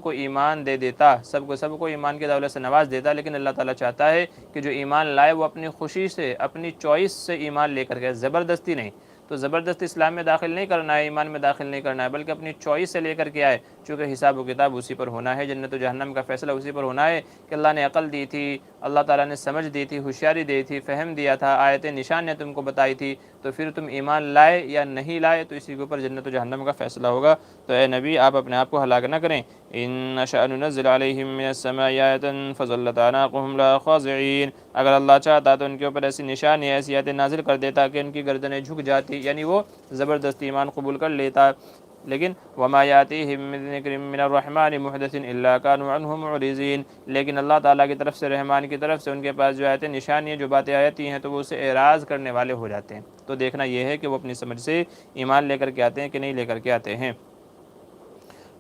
کو ایمان دے دیتا، سب کو ایمان کی دولت سے نواز دیتا، لیکن اللہ تعالیٰ چاہتا ہے کہ جو ایمان لائے وہ اپنی خوشی سے، اپنی چوائس سے ایمان لے کر کے، زبردستی نہیں۔ تو زبردستی اسلام میں داخل نہیں کرنا ہے، ایمان میں داخل نہیں کرنا ہے، بلکہ اپنی چوائس سے لے کر کے آئے، چونکہ حساب و کتاب اسی پر ہونا ہے، جنت و جہنم کا فیصلہ اسی پر ہونا ہے کہ اللہ نے عقل دی تھی، اللہ تعالیٰ نے سمجھ دی تھی، ہوشیاری دی تھی، فہم دیا تھا، آیتیں نشان نے تم کو بتائی تھی، تو پھر تم ایمان لائے یا نہیں لائے تو اسی کے اوپر جنت و جہنم کا فیصلہ ہوگا۔ تو اے نبی آپ اپنے آپ کو ہلاک نہ کریں۔ ان نشأ ننزل علیہم من السماء آیۃ فظلت اعناقهم لها خاضعین، اگر اللہ چاہتا تو ان کے اوپر ایسی نشانی ایسی آیتیں نازل کر دیتا کہ ان کی گردنیں جھک جاتی، یعنی وہ زبردستی ایمان قبول کر لیتا، لیکن وما یاتیہم من ذکر من الرحمن محدث الا كانوا عنہ معرضین، لیکن اللہ تعالیٰ کی طرف سے، رحمان کی طرف سے ان کے پاس جو آیتیں نشانی ہیں، جو باتیں آتی ہیں تو وہ اسے اعراض کرنے والے ہو جاتے ہیں۔ تو دیکھنا یہ ہے کہ وہ اپنی سمجھ سے ایمان لے کر کے آتے ہیں کہ نہیں لے کر کے آتے ہیں۔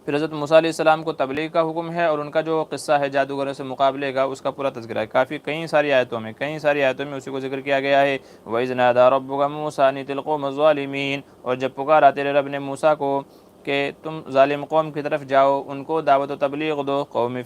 پھر حضرت موسیٰ علیہ السلام کو تبلیغ کا حکم ہے، اور ان کا جو قصہ ہے جادوگروں سے مقابلے کا اس کا پورا تذکرہ ہے، کئی ساری آیتوں میں اسی کو ذکر کیا گیا ہے۔ وَإِذْ نَادَىٰ رَبُّكَ مُوسَىٰ أَنِ ائْتِ الْقَوْمَ الظَّالِمِينَ، اور جب پکارا تیرے رب نے موسیٰ کو کہ تم ظالم قوم کی طرف جاؤ، ان کو دعوت و تبلیغ دو، قوم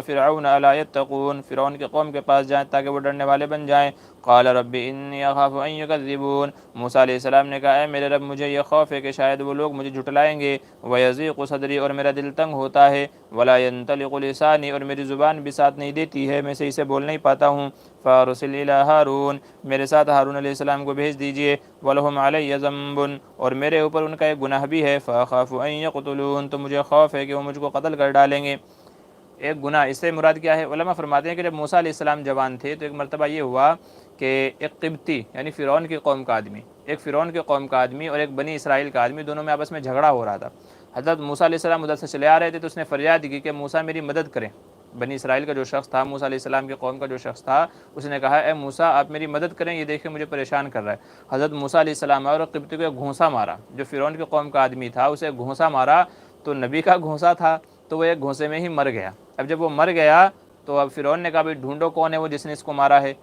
فرعون الا یتقون، فرعون کے قوم کے پاس جائیں تاکہ وہ ڈرنے والے بن جائیں۔ قال رب انی اخاف ان یکذبون، موسیٰ علیہ السلام نے کہا اے میرے رب مجھے یہ خوف ہے کہ شاید وہ لوگ مجھے جھٹلائیں گے، ویضیق صدری، اور میرا دل تنگ ہوتا ہے، ولا ینطلق لسانی، اور میری زبان بھی ساتھ نہیں دیتی ہے، میں صحیح سے بول نہیں پاتا ہوں۔ فارسل الی ہارون، میرے ساتھ ہارون علیہ السلام کو بھیج دیجئے، ولہم علی ذنب، اور میرے اوپر ان کا ایک گناہ بھی ہے، فاخاف ان یقتلون، تو مجھے خوف ہے کہ وہ مجھ کو قتل کر ڈالیں گے۔ ایک گناہ، اس سے مراد کیا ہے؟ علماء فرماتے ہیں کہ جب موسیٰ علیہ السلام جوان تھے تو ایک مرتبہ یہ ہوا کہ ایک قبطی یعنی فرعون کی قوم کا آدمی، اور ایک بنی اسرائیل کا آدمی، دونوں میں آپس میں جھگڑا ہو رہا تھا۔ حضرت موسیٰ علیہ السلام ادھر سے چلے آ رہے تھے تو اس نے فریاد کی کہ موسیٰ میری مدد کریں۔ بنی اسرائیل کا جو شخص تھا، موسیٰ علیہ السلام کی قوم کا جو شخص تھا، اس نے کہا اے موسیٰ آپ میری مدد کریں، یہ دیکھیں مجھے پریشان کر رہا ہے۔ حضرت موسیٰ علیہ السلام اور قبطی کو ایک گھونسا مارا، جو فرعون کی قوم کا آدمی تھا اسے ایک گھونسا مارا، تو نبی کا گھونسا تھا تو وہ ایک گھونسے میں ہی مر گیا۔ اب جب وہ مر گیا تو اب فرعون نے کہا بھائی ڈھونڈو کون ہے وہ جس نے اس کو مارا ہے۔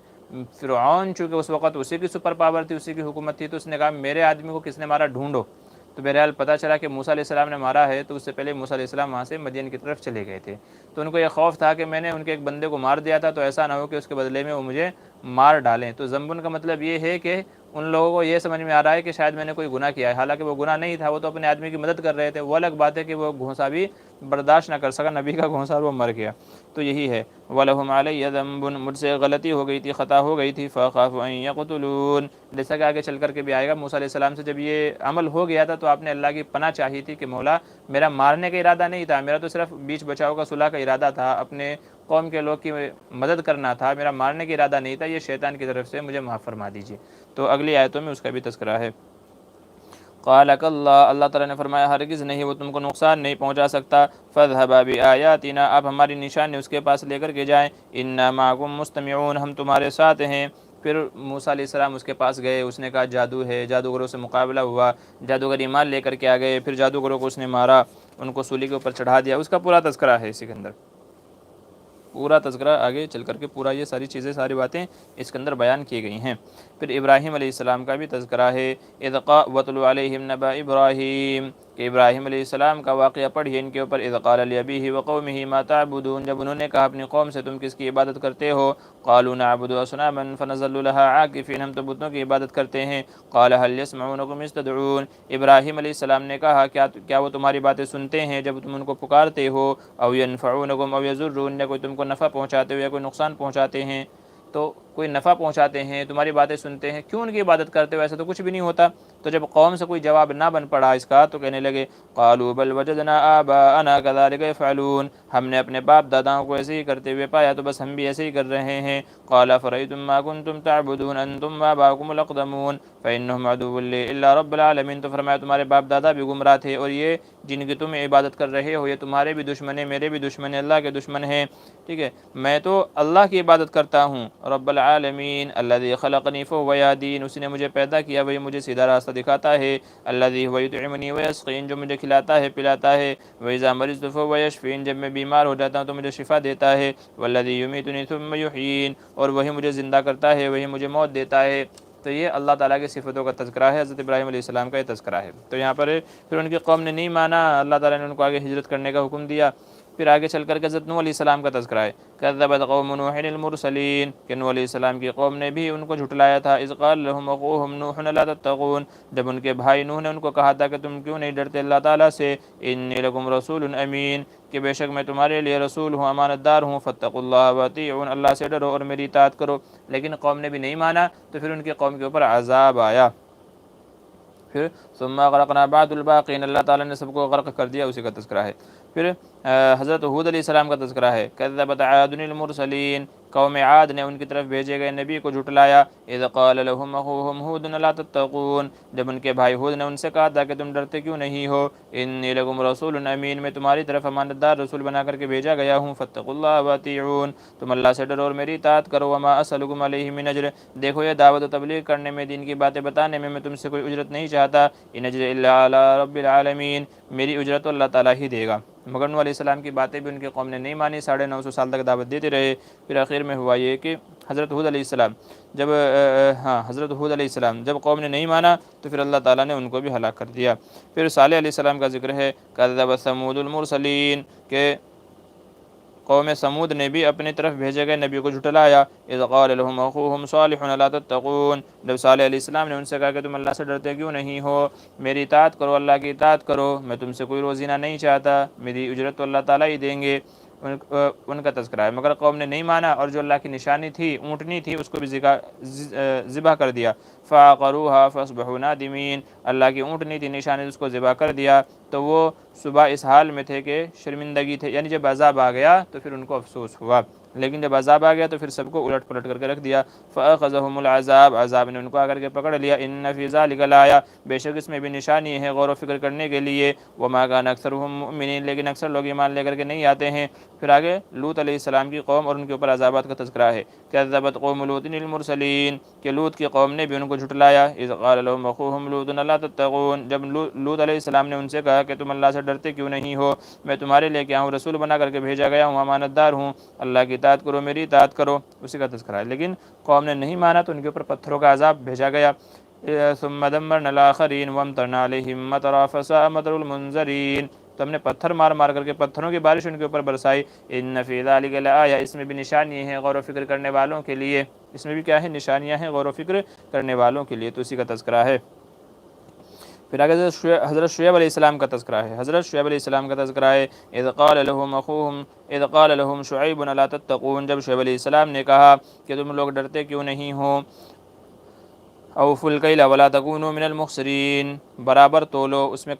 فرعون چونکہ اس وقت اسی کی سپر پاور تھی، اسی کی حکومت تھی، تو اس نے کہا میرے آدمی کو کس نے مارا ڈھونڈو۔ تو بہرحال پتہ چلا کہ موسیٰ علیہ السلام نے مارا ہے، تو اس سے پہلے موسیٰ علیہ السلام وہاں سے مدین کی طرف چلے گئے تھے۔ تو ان کو یہ خوف تھا کہ میں نے ان کے ایک بندے کو مار دیا تھا، تو ایسا نہ ہو کہ اس کے بدلے میں وہ مجھے مار ڈالیں۔ تو ذنبن کا مطلب یہ ہے کہ ان لوگوں کو یہ سمجھ میں آ رہا ہے کہ شاید میں نے کوئی گناہ کیا ہے، حالانکہ وہ گناہ نہیں تھا، وہ تو اپنے آدمی کی مدد کر رہے تھے۔ وہ الگ بات ہے کہ وہ گھونسا بھی برداشت نہ کر سکا، نبی کا گھونسا، اور وہ مر گیا۔ تو یہی ہے وَلَهُمْ عَلَيَّ ذَنْبٌ، مجھ سے غلطی ہو گئی تھی، خطا ہو گئی تھی، فَأَخَافُ أَن يَقْتُلُونِ، جیسا کہ آگے چل کر کے بھی آئے گا۔ موسیٰ علیہ السلام سے جب یہ عمل ہو گیا تھا تو آپ نے اللہ کی پناہ چاہی تھی کہ مولا میرا مارنے کا ارادہ نہیں تھا، میرا تو صرف بیچ بچاؤ کا صلح کا ارادہ تھا، اپنے قوم کے لوگ کی مدد کرنا تھا، میرا مارنے کا ارادہ نہیں تھا، یہ شیطان کی طرف سے مجھے معاف فرما دیجیے۔ تو اگلی آیتوں میں اس کا بھی تذکرہ ہے۔ قال اللہ، اللہ تعالیٰ نے فرمایا ہرگز نہیں، وہ تم کو نقصان نہیں پہنچا سکتا۔ فاذهبا بآیاتنا، آپ ہماری نشانی اس کے پاس لے کر کے جائیں، انا معکم مستمعون، ہم تمہارے ساتھ ہیں۔ پھر موسیٰ علیہ السلام اس کے پاس گئے، اس نے کہا جادو ہے، جادوگروں سے مقابلہ ہوا، جادوگر ایمان لے کر کے آ گئے، پھر جادوگروں کو اس نے مارا، ان کو سولی کے اوپر چڑھا دیا۔ اس کا پورا تذکرہ ہے اسی کے اندر، پورا تذکرہ آگے چل کر کے پورا یہ ساری چیزیں، ساری باتیں اس کے اندر بیان کی گئی ہیں۔ پھر ابراہیم علیہ السلام کا بھی تذکرہ ہے، اذ وَاتْلُ عَلَيْهِمْ نَبَأَ ابراہیم، کہ ابراہیم علیہ السلام کا واقعہ پڑھیے ان کے اوپر، اذ قال لأبیہ وقومہ ما تعبدون، جب انہوں نے کہا اپنی قوم سے تم کس کی عبادت کرتے ہو، قالوا نعبد اصناما فنظل لها عاکفین، ہم تو بتوں کی عبادت کرتے ہیں، قال هل يسمعونکم اذ تدعون، ابراہیم علیہ السلام نے کہا کیا وہ تمہاری باتیں سنتے ہیں جب تم ان کو پکارتے ہو، او ینفعونکم او یضرون، یا کوئی تم کو نفع پہنچاتے ہو یا کوئی نقصان پہنچاتے ہیں، تو کوئی نفع پہنچاتے ہیں، تمہاری باتیں سنتے ہیں، کیوں ان کی عبادت کرتے ہو، ایسا تو کچھ بھی نہیں ہوتا۔ تو جب قوم سے کوئی جواب نہ بن پڑا اس کا تو کہنے لگے قالوا بل وجدنا آباءنا كذلك يفعلون، ہم نے اپنے باپ داداؤں کو ایسے ہی کرتے ہوئے پایا تو بس ہم بھی ایسے ہی کر رہے ہیں۔ قال فرأيتم ما كنتم تعبدون انتم وآباؤكم الاقدمون فإنهم عدو لي الا رب العالمین، تو فرمایا تمہارے باپ دادا بھی گمراہ تھے، اور یہ جن کی تم عبادت کر رہے ہو یہ تمہارے بھی دشمن ہیں، میرے بھی دشمن ہیں، اللہ کے دشمن ہیں۔ ٹھیک ہے، میں تو اللہ کی عبادت کرتا ہوں، رب العالمین، الذی خلقنی فهو یهدین، اسی نے مجھے پیدا کیا، وہی مجھے سیدھا راستہ دکھاتا ہے، الذی هو یطعمنی ویسقین، جو مجھے کھلاتا ہے پلاتا ہے، واذا مرضت فهو یشفین، جب میں بیمار ہو جاتا ہوں تو مجھے شفا دیتا ہے، والذی یمیتنی ثم یحیین، اور وہی مجھے زندہ کرتا ہے، وہی مجھے موت دیتا ہے۔ تو یہ اللہ تعالیٰ کی صفتوں کا تذکرہ ہے، حضرت ابراہیم علیہ السلام کا یہ تذکرہ ہے۔ تو یہاں پر پھر ان کی قوم نے نہیں مانا، اللہ تعالیٰ نے ان کو آگے ہجرت کرنے کا حکم دیا۔ پھر آگے چل کر کے حضرت نوح علیہ السلام کا تذکرہ ہے، کذبت قوم نوح المرسلین، کہ نوح علیہ السلام کی قوم نے بھی ان کو جھٹلایا تھا، اذ قال لهم اخوهم نوح لا تتقون، جب ان کے بھائی نوح نے ان کو کہا تھا کہ تم کیوں نہیں ڈرتے اللہ تعالیٰ سے، انی لکم رسول امین، کہ بے شک میں تمہارے لیے رسول ہوں، امانت دار ہوں، فاتقوا اللہ واطیعون، اللہ سے ڈرو اور میری اطاعت کرو۔ لیکن قوم نے بھی نہیں مانا تو پھر ان کی قوم کے اوپر عذاب آیا۔ پھر ثم غرقنا بعد الباقین، اللہ تعالیٰ نے سب کو غرق کر دیا، اسی کا تذکرہ ہے۔ پھر حضرت ہود علیہ السلام کا تذکرہ ہے، کذبت عاد المرسلین، قوم عاد نے ان کی طرف بھیجے گئے نبی کو جھٹلایا، اذ قال لهم اخوهم ہود لا تتقون، جب ان کے بھائی ہود نے ان سے کہا تھا کہ تم ڈرتے کیوں نہیں ہو، انی لکم رسول امین، میں تمہاری طرف امانت دار رسول بنا کر کے بھیجا گیا ہوں، فاتقوا اللہ واطیعون، تم اللہ سے ڈرو اور میری اطاعت کرو، وما اسألکم علیہ من اجر، دیکھو یہ دعوت و تبلیغ کرنے میں، دین کی باتیں بتانے میں تم سے کوئی اجرت نہیں چاہتا، ان اجر الا علی رب العالمین، میری اجرت تو اللہ تعالیٰ ہی دے گا۔ مگر نوح علیہ السلام کی باتیں بھی ان کی قوم نے نہیں مانی، 950 سال تک دعوت دیتے رہے۔ پھر آخر میں ہوا یہ کہ حضرت ہود علیہ السلام جب قوم نے نہیں مانا تو پھر اللہ تعالیٰ نے ان کو بھی ہلاک کر دیا۔ پھر صالح علیہ السلام کا ذکر ہے، کذبت ثمود المرسلین، کہ قوم سمود نے بھی اپنی طرف بھیجے گئے نبی کو جھٹلایا، اذ قال لهم اخوهم صالح لا تتقون، جب صالح علیہ السلام نے ان سے کہا کہ تم اللہ سے ڈرتے کیوں نہیں ہو، میری اطاعت کرو، اللہ کی اطاعت کرو، میں تم سے کوئی روزینہ نہیں چاہتا، میری اجرت تو اللہ تعالیٰ ہی دیں گے، ان کا تذکرہ ہے۔ مگر قوم نے نہیں مانا اور جو اللہ کی نشانی تھی، اونٹنی تھی، اس کو بھی ذبح کر دیا، فعقروها فاصبحوا نادمین، اللہ کی اونٹنی تھی، نشانی اس کو ذبح کر دیا، تو وہ صبح اس حال میں تھے کہ شرمندگی تھے، یعنی جب عذاب آ گیا تو پھر ان کو افسوس ہوا، لیکن جب عذاب آ گیا تو پھر سب کو الٹ پلٹ کر کے رکھ دیا، فاخذهم العذاب، عذاب نے ان کو آ کر کے پکڑ لیا، ان فی ذلک لآیہ، بے شک اس میں بھی نشانی ہے غور و فکر کرنے کے لیے، وما کان اکثرهم مؤمنین، لیکن اکثر لوگ ایمان لے کر کے نہیں آتے ہیں۔ پھر آگے لوط علیہ السلام کی قوم اور ان کے اوپر عذابات کا تذکرہ ہے، کذبت قوم لوط المرسلین، کہ لوط کی قوم نے بھی ان کو جھٹلایا، اذ قال لهم اخوهم لوط لا تتقون، جب لوط علیہ السلام نے ان سے کہا کہ تم اللہ سے ڈرتے کیوں نہیں ہو، میں تمہارے لیے کیا ہوں، رسول بنا کر کے بھیجا گیا ہوں، امانت دار ہوں، اللہ کی اطاعت کرو، میری اطاعت کرو، اسی کا تذکرہ ہے۔ لیکن قوم نے نہیں مانا تو ان کے اوپر پتھروں کا عذاب بھیجا گیا۔ ثم دمرنا الآخرین وامطرنا علیہم مطرا فساء مطر المنذرین، تو ہم نے پتھر مار مار کر کے پتھروں کی بارش ان کے اوپر برسائی۔ ان فی ذلک لآیہ، اس میں بھی نشانی ہے غور و فکر کرنے والوں کے لیے، اس میں بھی کیا ہے؟ نشانیاں ہیں غور و فکر کرنے والوں کے لیے، تو اسی کا تذکرہ ہے۔ پھر آگے حضرت شعیب علیہ السلام کا تذکرہ ہے، حضرت شعیب علیہ السلام کا تذکرہ ہے۔ اذ قال لهم شعیب الا تتقون، جب شعیب علیہ السلام نے کہا کہ تم لوگ ڈرتے کیوں نہیں ہو، اوفوا الکیل ولا تکونوا من المخسرین، برابر تولو، اس میں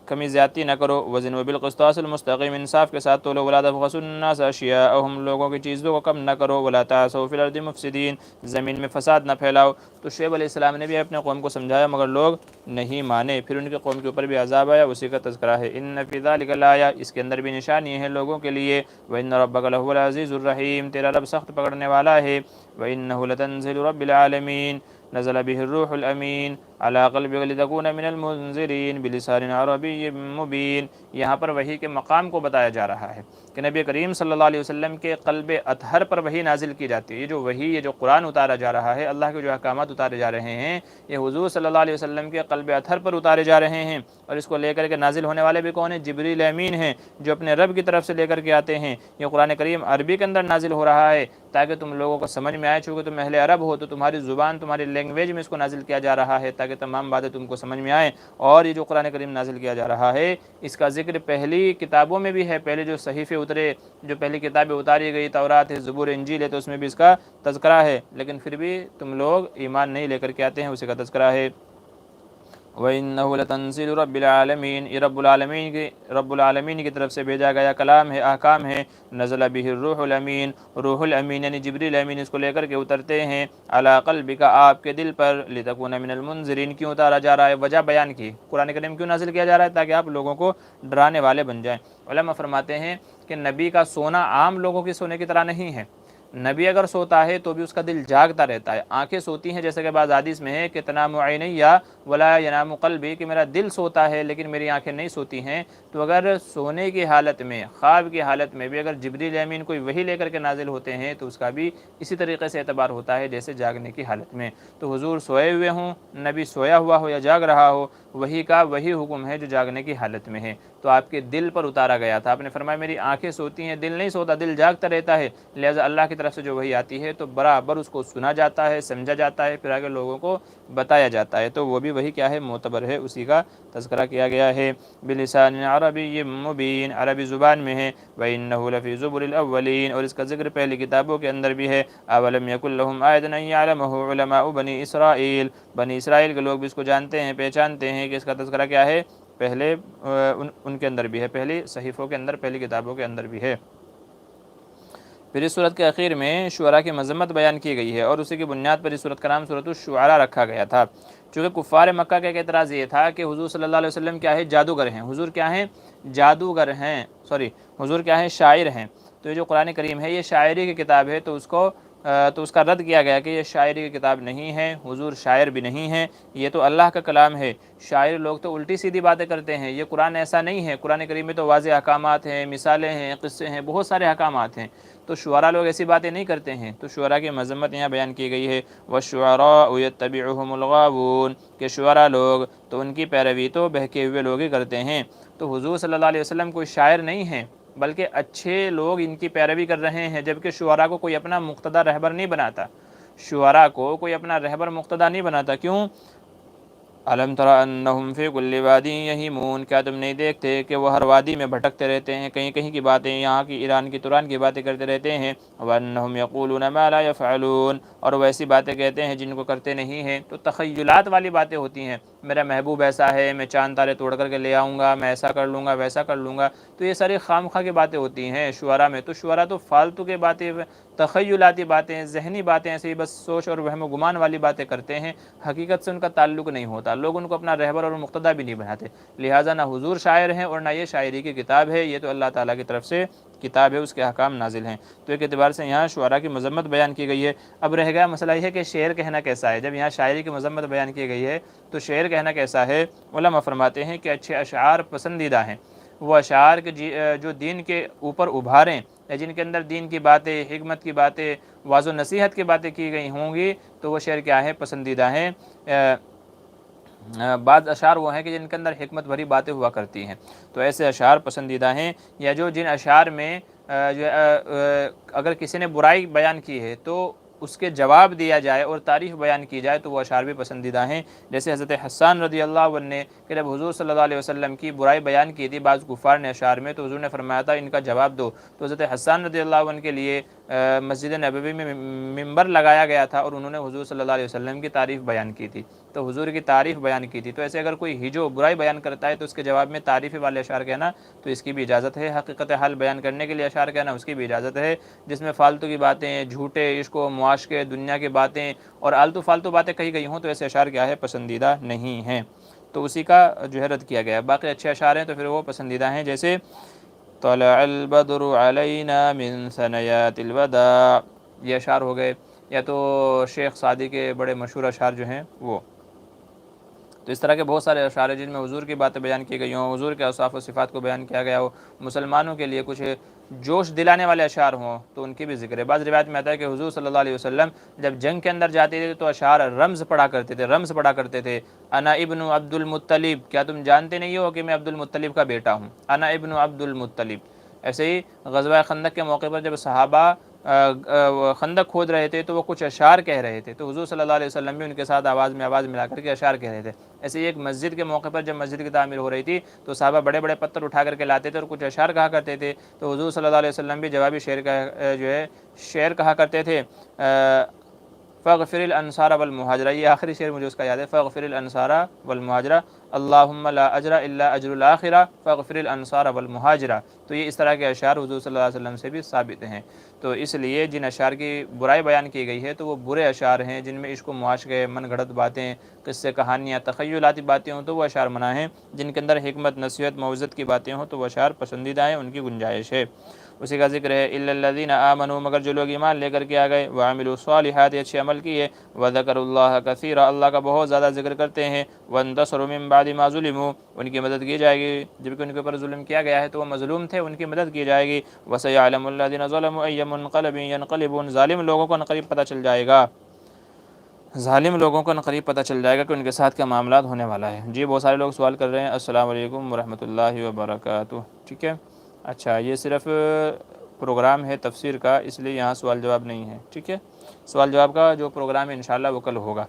کمی زیادتی نہ کرو، وزنوا بالقسطاس المستقیم، انصاف کے ساتھ تولو، ولا تبخسوا الناس اشیاءهم، لوگوں کی چیزوں کو کم نہ کرو، ولا تعثوا فی الارض مفسدین، زمین میں فساد نہ پھیلاؤ۔ تو شعیب علیہ السلام نے بھی اپنے قوم کو سمجھایا مگر لوگ نہیں مانے، پھر ان کے قوم کے اوپر بھی عذاب آیا، اسی کا تذکرہ ہے۔ ان فی ذلک لآیہ، اس کے اندر بھی نشانی ہے لوگوں کے لیے۔ وان ربک لہو العزیز الرحیم، تیرا رب سخت پکڑنے والا ہے۔ وانہ لتنزیل رب العالمین، نزل به الروح الامین علی قلبک لتکون من المنذرین بلسان عربی مبین، یہاں پر وحی کے مقام کو بتایا جا رہا ہے کہ نبی کریم صلی اللہ علیہ وسلم کے قلب اطہر پر وحی نازل کی جاتی ہے۔ یہ جو وحی، یہ جو قرآن اتارا جا رہا ہے، اللہ کے جو احکامات اتارے جا رہے ہیں، یہ حضور صلی اللہ علیہ وسلم کے قلب اطہر پر اتارے جا رہے ہیں، اور اس کو لے کر کے نازل ہونے والے بھی کون ہیں؟ جبریل امین ہیں، جو اپنے رب کی طرف سے لے کر کے آتے ہیں۔ یہ قرآن کریم عربی کے اندر نازل ہو رہا ہے تاکہ تم لوگوں کو سمجھ میں آئے، چونکہ تم اہل عرب ہو تو تمہاری زبان، تمہاری لینگویج میں اس کو نازل کیا جا رہا ہے تاکہ تمام باتیں تم کو سمجھ میں آئیں۔ اور یہ جو قرآن کریم نازل کیا جا رہا ہے، اس کا ذکر پہلی کتابوں میں بھی ہے، پہلے جو صحیفے اترے، جو پہلی کتابیں اتاری گئی، تورات ہے، زبور، انجیل ہے، تو اس میں بھی اس کا تذکرہ ہے، لیکن پھر بھی تم لوگ ایمان نہیں لے کر کے آتے ہیں، اسی کا تذکرہ ہے۔ وَإِنَّهُ لَتَنزِيلُ رَبِّ الْعَالَمِينَ، یہ رب العالمین کی طرف سے بھیجا گیا کلام ہے، احکام ہے۔ نزل به الروح الامین، روح الامین یعنی جبریل امین اس کو لے کر کے اترتے ہیں، علی قلبک، آپ کے دل پر، لتکون من المنذرین، کیوں اتارا جا رہا ہے؟ وجہ بیان کی، قرآن کریم کیوں نازل کیا جا رہا ہے؟ تاکہ آپ لوگوں کو ڈرانے والے بن جائیں۔ علماء فرماتے ہیں کہ نبی کا سونا عام لوگوں کے سونے کی طرح نہیں ہے، نبی اگر سوتا ہے تو بھی اس کا دل جاگتا رہتا ہے، آنکھیں سوتی ہیں، جیسے کہ بعض حدیث میں ہے کہ تنام عینی ولا ینام قلبی، کہ میرا دل سوتا ہے لیکن میری آنکھیں نہیں سوتی ہیں۔ تو اگر سونے کی حالت میں، خواب کی حالت میں بھی اگر جبریل امین کوئی وحی لے کر کے نازل ہوتے ہیں تو اس کا بھی اسی طریقے سے اعتبار ہوتا ہے جیسے جاگنے کی حالت میں۔ تو حضور سوئے ہوئے ہوں، نبی سویا ہوا ہو یا جاگ رہا ہو، وحی کا وہی حکم ہے جو جاگنے کی حالت میں ہے، تو آپ کے دل پر اتارا گیا تھا۔ آپ نے فرمایا میری آنکھیں سوتی ہیں، دل نہیں سوتا، دل جاگتا رہتا ہے، لہٰذا اللہ کی طرف سے جو وحی آتی ہے تو برابر اس کو سنا جاتا ہے، سمجھا جاتا ہے، پھر آگے لوگوں کو بتایا جاتا ہے، تو وہ بھی وہی کیا ہے؟ معتبر ہے، اسی کا تذکرہ کیا گیا ہے۔ بلسان عربی مبین، عربی زبان میں ہے۔ وَإِنَّهُ لَفِي زُبُرِ الْأَوَّلِينَ، اور اس کا ذکر پہلی کتابوں کے اندر بھی ہے۔ أَوَلَمْ يَكُنْ لَهُمْ آيَةً أَن يَعْلَمَهُ عُلَمَاءُ بَنِي إِسْرَائِيلَ، بنی اسرائیل کے لوگ بھی اس کو جانتے ہیں، پہچانتے ہیں کہ اس کا تذکرہ کیا ہے؟ پہلے ان کے اندر بھی ہے، پہلی صحیفوں کے اندر، پہلی کتابوں کے اندر بھی ہے۔ پھر اس صورت کے اخیر میں شعراء کی مذمت بیان کی گئی ہے، اور اسی کی بنیاد پر اس صورت کا نام سورۃ الشعراء رکھا گیا تھا، چونکہ کفار مکہ کا ایک اعتراض یہ تھا کہ حضور صلی اللہ علیہ وسلم کیا ہے؟ جادوگر ہیں، حضور کیا ہیں؟ جادوگر ہیں، حضور کیا ہیں؟ شاعر ہیں۔ تو یہ جو قرآن کریم ہے یہ شاعری کی کتاب ہے، تو اس کا رد کیا گیا کہ یہ شاعری کی کتاب نہیں ہے، حضور شاعر بھی نہیں ہیں، یہ تو اللہ کا کلام ہے۔ شاعر لوگ تو الٹی سیدھی باتیں کرتے ہیں، یہ قرآن ایسا نہیں ہے، قرآن کریم میں تو واضح احکامات ہیں، مثالیں ہیں، قصے ہیں، بہت سارے احکامات ہیں، تو شعراء لوگ ایسی باتیں نہیں کرتے ہیں، تو شعراء کی مذمت یہاں بیان کی گئی ہے۔ وَالشُّعَرَاءُ يَتَّبِعُهُمُ الْغَاوُونَ، کہ شعراء لوگ تو ان کی پیروی تو بہکے ہوئے لوگ ہی کرتے ہیں۔ تو حضور صلی اللہ علیہ وسلم کوئی شاعر نہیں ہیں، بلکہ اچھے لوگ ان کی پیروی کر رہے ہیں، جبکہ شعراء کو کوئی اپنا مقتدی رہبر نہیں بناتا، شعراء کو کوئی اپنا رہبر مقتدی نہیں بناتا۔ کیوں؟ الم تر انہم فی کل وادی یہیمون، کیا تم نہیں دیکھتے کہ وہ ہر وادی میں بھٹکتے رہتے ہیں، کہیں کہیں کی باتیں، یہاں کی ایران کی توران کی باتیں کرتے رہتے ہیں۔ وانہم یقولون ما لا یفعلون، اور وہ ایسی باتیں کہتے ہیں جن کو کرتے نہیں ہیں، تو تخیلات والی باتیں ہوتی ہیں، میرا محبوب ایسا ہے، میں چاند تارے توڑ کر کے لے آؤں گا، میں ایسا کر لوں گا، ویسا کر لوں گا، تو یہ ساری خام خواہ کی باتیں ہوتی ہیں شعراء میں۔ تو شعراء تو فالتو کے باتیں، تخیلاتی باتیں، ذہنی باتیں، ایسے ہی بس سوچ اور وہم و گمان والی باتیں کرتے ہیں، حقیقت سے ان کا تعلق نہیں ہوتا، لوگ ان کو اپنا رہبر اور مقتدی بھی نہیں بناتے، لہٰذا نہ حضور شاعر ہیں اور نہ یہ شاعری کی کتاب ہے، یہ تو اللہ تعالیٰ کی طرف سے کتاب ہے، اس کے احکام نازل ہیں۔ تو ایک اعتبار سے یہاں شعراء کی مذمت بیان کی گئی ہے۔ اب رہ گیا مسئلہ یہ ہے کہ شعر کہنا کیسا ہے، جب یہاں شاعری کی مذمت بیان کی گئی ہے تو شعر کہنا کیسا ہے؟ علماء فرماتے ہیں کہ اچھے اشعار پسندیدہ ہیں، وہ اشعار کے جو دین کے اوپر ابھاریں، یا جن کے اندر دین کی باتیں، حکمت کی باتیں، واعظ و نصیحت کی باتیں کی گئی ہوں گی تو وہ شعر کیا ہے؟ پسندیدہ ہیں۔ بعض اشعار وہ ہیں کہ جن کے اندر حکمت بھری باتیں ہوا کرتی ہیں، تو ایسے اشعار پسندیدہ ہیں۔ یا جو جن اشعار میں جو اگر کسی نے برائی بیان کی ہے تو اس کے جواب دیا جائے اور تعریف بیان کی جائے تو وہ اشعار بھی پسندیدہ ہیں۔ جیسے حضرت حسان رضی اللہ عنہ نے کہ جب حضور صلی اللہ علیہ وسلم کی برائی بیان کی تھی بعض کفار نے اشعار میں، تو حضور نے فرمایا تھا ان کا جواب دو، تو حضرت حسان رضی اللہ عنہ کے لیے مسجد نبوی میں ممبر لگایا گیا تھا اور انہوں نے حضور صلی اللہ علیہ وسلم کی تعریف بیان کی تھی، تو حضور کی تعریف بیان کی تھی۔ تو ایسے اگر کوئی ہجو برائی بیان کرتا ہے تو اس کے جواب میں تعریفی والے اشعار کہنا تو اس کی بھی اجازت ہے۔ حقیقت حال بیان کرنے کے لیے اشعار کہنا اس کی بھی اجازت ہے۔ جس میں فالتو کی باتیں، جھوٹے عشق و معاشقے، دنیا کی باتیں اور آلتو فالتو باتیں کہی گئی ہوں تو ایسے اشعار کیا ہے؟ پسندیدہ نہیں ہیں، تو اسی کا جو ہے رد کیا گیا ہے۔ باقی اچھے اشعار ہیں تو پھر وہ پسندیدہ ہیں، جیسے طلع البدر علینا من ثنیات الوداع، یہ اشعار ہو گئے۔ یا تو شیخ سعدی کے بڑے مشہور اشعار جو ہیں وہ، تو اس طرح کے بہت سارے اشعار ہیں جن میں حضور کی باتیں بیان کی گئی ہوں، حضور کے اوصاف و صفات کو بیان کیا گیا ہو، مسلمانوں کے لیے کچھ جوش دلانے والے اشعار ہوں تو ان کی بھی ذکر ہے۔ بعض روایت میں آتا ہے کہ حضور صلی اللہ علیہ وسلم جب جنگ کے اندر جاتے تھے تو اشعار رمز پڑھا کرتے تھے، رمز پڑھا کرتے تھے۔ انا ابن عبد المطلب، کیا تم جانتے نہیں ہو کہ میں عبد المطلب کا بیٹا ہوں؟ انا ابن عبد المطلب۔ ایسے ہی غزوہ خندق کے موقع پر جب صحابہ خندق کھود رہے تھے تو وہ کچھ اشعار کہہ رہے تھے تو حضور صلی اللہ علیہ وسلم بھی ان کے ساتھ آواز میں آواز ملا کر کے اشعار کہہ رہے تھے۔ ایسے ہی ایک مسجد کے موقع پر جب مسجد کی تعمیر ہو رہی تھی تو صحابہ بڑے بڑے پتھر اٹھا کر کے لاتے تھے اور کچھ اشعار کہا کرتے تھے، تو حضور صلی اللہ علیہ وسلم بھی جوابی شعر کا جو ہے شعر کہا کرتے تھے، فاغفر الانصار والمہاجرہ، یہ آخری شعر مجھے اس کا یاد ہے، فاغفر الانصار والمہاجرہ اللہم لا اجر الا اجر الاخرہ فاغفر الانصار والمہاجرہ۔ تو یہ اس طرح کے اشعار حضور صلی اللہ علیہ وسلم سے بھی ثابت ہیں۔ تو اس لیے جن اشعار کی برائی بیان کی گئی ہے تو وہ برے اشعار ہیں، جن میں عشق و معاشقے، من گھڑت باتیں، قصے، کہانیاں، تخیلاتی باتیں ہوں تو وہ اشعار منع ہیں۔ جن کے اندر حکمت، نصیحت، موعظت کی باتیں ہوں تو وہ اشعار پسندیدہ ہیں، ان کی گنجائش ہے۔ اسی کا ذکر ہے الا الذین آمنوا، مگر جو لوگ ایمان لے کر کے آ گئے، وعملوا الصالحات، اچھے عمل کیے، وذکروا اللہ کثیرا، اللہ کا بہت زیادہ ذکر کرتے ہیں، وانتصروا من بعد ما ظلموا، ان کی مدد کی جائے گی جبکہ ان کے اوپر ظلم کیا گیا ہے تو وہ مظلوم تھے، ان کی مدد کی جائے گی، وسیعلم الذین ظلموا ای منقلب ینقلبون، ظالم لوگوں کو عنقریب پتہ چل جائے گا، ظالم لوگوں کو عنقریب پتہ چل جائے گا کہ ان کے ساتھ کیا معاملات ہونے والا ہے۔ جی بہت سارے لوگ سوال کر رہے ہیں، السلام علیکم ورحمۃ اللہ وبرکاتہ۔ ٹھیک ہے، اچھا یہ صرف پروگرام ہے تفسیر کا، اس لیے یہاں سوال جواب نہیں ہے۔ ٹھیک ہے، سوال جواب کا جو پروگرام ہے انشاءاللہ وہ کل ہوگا۔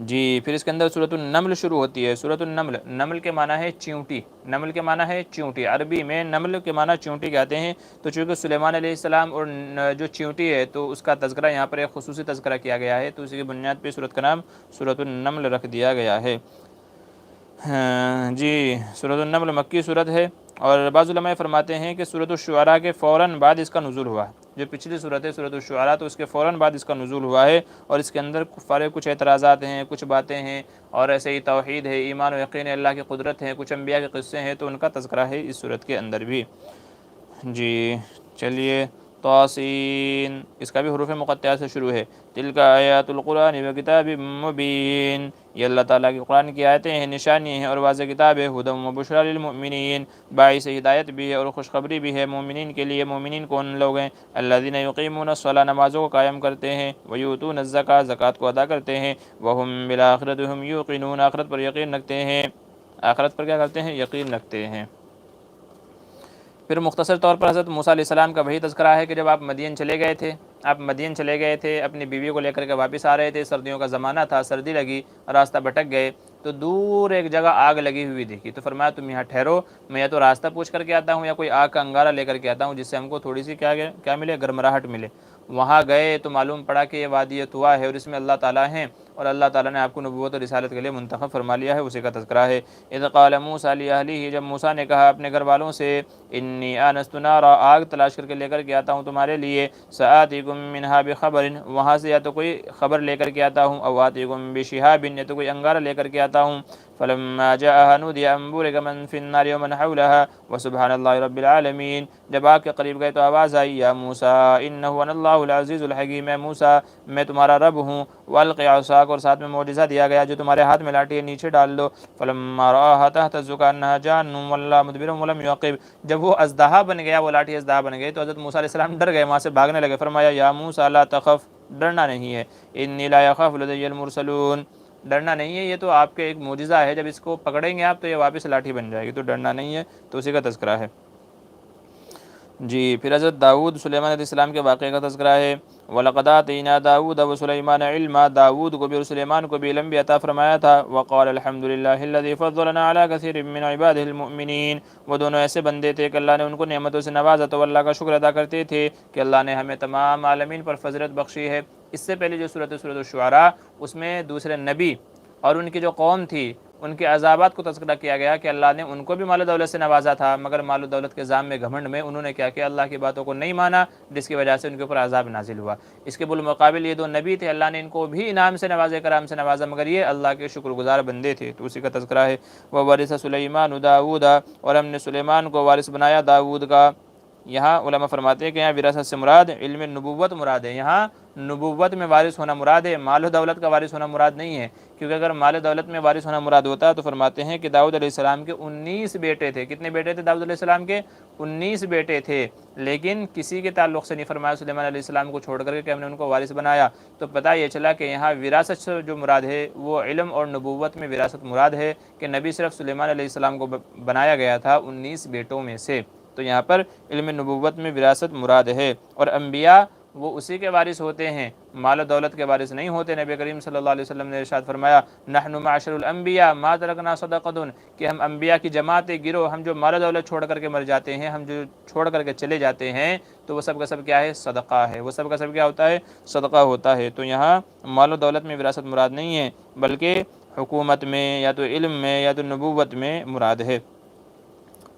جی پھر اس کے اندر سورۃ النمل شروع ہوتی ہے۔ سورۃ النمل، نمل کے معنی ہے چیونٹی، نمل کے معنی ہے چیونٹی، عربی میں نمل کے معنی چیونٹی کہتے ہیں۔ تو چونکہ سلیمان علیہ السلام اور جو چیونٹی ہے تو اس کا تذکرہ یہاں پر ایک خصوصی تذکرہ کیا گیا ہے، تو اسی کی بنیاد پہ سورۃ کا نام سورۃ النمل رکھ دیا گیا ہے۔ جی سورۃ النمل مکی سورت ہے، اور بعض علماء فرماتے ہیں کہ سورۃ الشعراء کے فوراً بعد اس کا نزول ہوا ہے۔ جو پچھلی صورت ہے سورۃ الشعراء تو اس کے فوراً بعد اس کا نزول ہوا ہے، اور اس کے اندر کفار کچھ اعتراضات ہیں، کچھ باتیں ہیں، اور ایسے ہی توحید ہے، ایمان و یقین اللہ کی قدرت ہے، کچھ انبیاء کے قصے ہیں تو ان کا تذکرہ ہے اس صورت کے اندر بھی۔ جی چلیے، طاسین، اس کا بھی حروف مقطعات سے شروع ہے۔ تلک آیات القرآن و کتاب مبین، یہ اللہ تعالیٰ کی قرآن کی آیتیں ہیں، نشانی ہیں اور واضح کتاب ہے، ھدی و بشریٰ للمؤمنین، باعث ہدایت بھی ہے اور خوشخبری بھی ہے مومنین کے لیے۔ مومنین کون لوگ ہیں؟ الذین یقیمون الصلاۃ، نمازوں کو قائم کرتے ہیں، ویؤتون الزکاۃ، زکوٰۃ کو ادا کرتے ہیں، وہم بالآخرۃ ھم یوقنون، آخرت پر یقین رکھتے ہیں، آخرت پر کیا کرتے ہیں؟ یقین رکھتے ہیں۔ پھر مختصر طور پر حضرت موسیٰ علیہ السلام کا وہی تذکرہ ہے کہ جب آپ مدین چلے گئے تھے، اپنی بیوی کو لے کر کے واپس آ رہے تھے، سردیوں کا زمانہ تھا، سردی لگی، راستہ بھٹک گئے تو دور ایک جگہ آگ لگی ہوئی دیکھی، تو فرمایا تم یہاں ٹھہرو، میں یا تو راستہ پوچھ کر کے آتا ہوں یا کوئی آگ کا انگارہ لے کر کے آتا ہوں جس سے ہم کو تھوڑی سی کیا ملے، گرمراہٹ ملے۔ وہاں گئے تو معلوم پڑا کہ یہ وادی طوا ہے اور اس میں اللہ تعالیٰ ہیں، اور اللہ تعالیٰ نے آپ کو نبوت اور رسالت کے لیے منتخب فرما لیا ہے، اسی کا تذکرہ ہے۔ اذ قال موسیٰ لأہلہ، جب موسیٰ نے کہا اپنے گھر والوں سے، انی آنست نارا، آگ تلاش کر کے لے کر کے آتا ہوں تمہارے لیے، سآتیکم منہا بخبر، وہاں سے یا تو کوئی خبر لے کر کے آتا ہوں، او آتیکم بشہاب، یا تو کوئی انگارہ لے کر کے آتا ہوں۔ فلما جاءها نودی ان بورک من فی النار ومن حولها وسبحان اللہ رب العالمین، جب آگ کے قریب گئے تو آواز آئی، یا موسیٰ انہ انا اللہ العزیز الحکیم، اے موسیٰ میں تمہارا رب ہوں، والق عصاک، کو اور ساتھ میں معجزہ دیا گیا جو تمہارے ہاتھ میں لاٹھی ہے نیچے ڈال دو۔ فلما رآها تهتز كأنها جان ولى مدبرا ولم يعقب، جب وہ اژدہا بن گیا، وہ لاٹھی اژدہا بن گئی تو حضرت موسیٰ علیہ السلام ڈر گئے، وہاں سے بھاگنے لگے۔ فرمایا یا موسیٰ لا تخف، ڈرنا نہیں ہے، انی لا یخاف لدی المرسلون، ڈرنا نہیں ہے، یہ تو آپ کے ایک معجزہ ہے، جب اس کو پکڑیں گے آپ تو یہ واپس لاٹھی بن جائے گی، تو ڈرنا نہیں ہے، تو اسی کا تذکرہ ہے۔ جی پھر حضرت داؤد سلیمان علیہ السلام کے واقعے کا تذکرہ ہے۔ وَلَقَدْ آتَيْنَا دَاوُودَ وَسُلَيْمَانَ عِلْمًا، داؤد کو بھی اور سلیمان کو بھی علم بھی عطا فرمایا تھا۔ وَقَالَ الْحَمْدُ لِلَّهِ الَّذِي فَضَّلَنَا عَلَى كَثِيرٍ مِّنْ عِبَادِهِ الْمُؤْمِنِينَ، وہ دونوں ایسے بندے تھے کہ اللہ نے ان کو نعمتوں سے نوازا تو اللہ کا شکر ادا کرتے تھے کہ اللہ نے ہمیں تمام عالمین پر فضیلت بخشی ہے۔ اس سے پہلے جو سورۃ الشعراء، اس میں دوسرے نبی اور ان کی جو قوم تھی ان کے عذابات کو تذکرہ کیا گیا کہ اللہ نے ان کو بھی مال و دولت سے نوازا تھا، مگر مال و دولت کے ذام میں گھمنڈ میں انہوں نے کیا اللہ کی باتوں کو نہیں مانا، جس کی وجہ سے ان کے اوپر عذاب نازل ہوا۔ اس کے بالمقابل یہ دو نبی تھے، اللہ نے ان کو بھی انعام سے نوازے، کرام سے نوازا، مگر یہ اللہ کے شکر گزار بندے تھے، تو اسی کا تذکرہ ہے۔ وَوَرِثَ سُلَيْمَانُ دَاوُودَ، اور ہم نے سلیمان کو وارث بنایا داؤد کا۔ یہاں علماء فرماتے ہیں کہ یہاں وراثت سے مراد علم نبوت مراد ہے، یہاں نبوت میں وارث ہونا مراد ہے، مال و دولت کا وارث ہونا مراد نہیں ہے، کیونکہ اگر مال و دولت میں وارث ہونا مراد ہوتا تو فرماتے ہیں کہ داؤد علیہ السلام کے 19 بیٹے تھے۔ کتنے بیٹے تھے داؤد علیہ السلام کے؟ 19 بیٹے تھے، لیکن کسی کے تعلق سے نہیں فرمایا سلیمان علیہ السلام کو چھوڑ کر کے کہ ہم نے ان کو وارث بنایا، تو پتہ یہ چلا کہ یہاں وراثت سے جو مراد ہے وہ علم اور نبوت میں وراثت مراد ہے، کہ نبی صرف سلیمان علیہ السلام کو بنایا گیا تھا 19 بیٹوں میں سے، تو یہاں پر علم نبوت میں وراثت مراد ہے۔ اور انبیاء وہ اسی کے وارث ہوتے ہیں، مال و دولت کے وارث نہیں ہوتے۔ نبی کریم صلی اللہ علیہ وسلم نے ارشاد فرمایا نحن معاشر الانبیاء ما ترکنا صدقۃ، کہ ہم انبیاء کی جماعت گروہ، ہم جو مال و دولت چھوڑ کر کے مر جاتے ہیں، ہم جو چھوڑ کر کے چلے جاتے ہیں، تو وہ سب کا سب کیا ہے؟ صدقہ ہے، وہ سب کا سب کیا ہوتا ہے؟ صدقہ ہوتا ہے۔ تو یہاں مال و دولت میں وراثت مراد نہیں ہے، بلکہ حکومت میں یا تو علم میں یا تو نبوت میں مراد ہے۔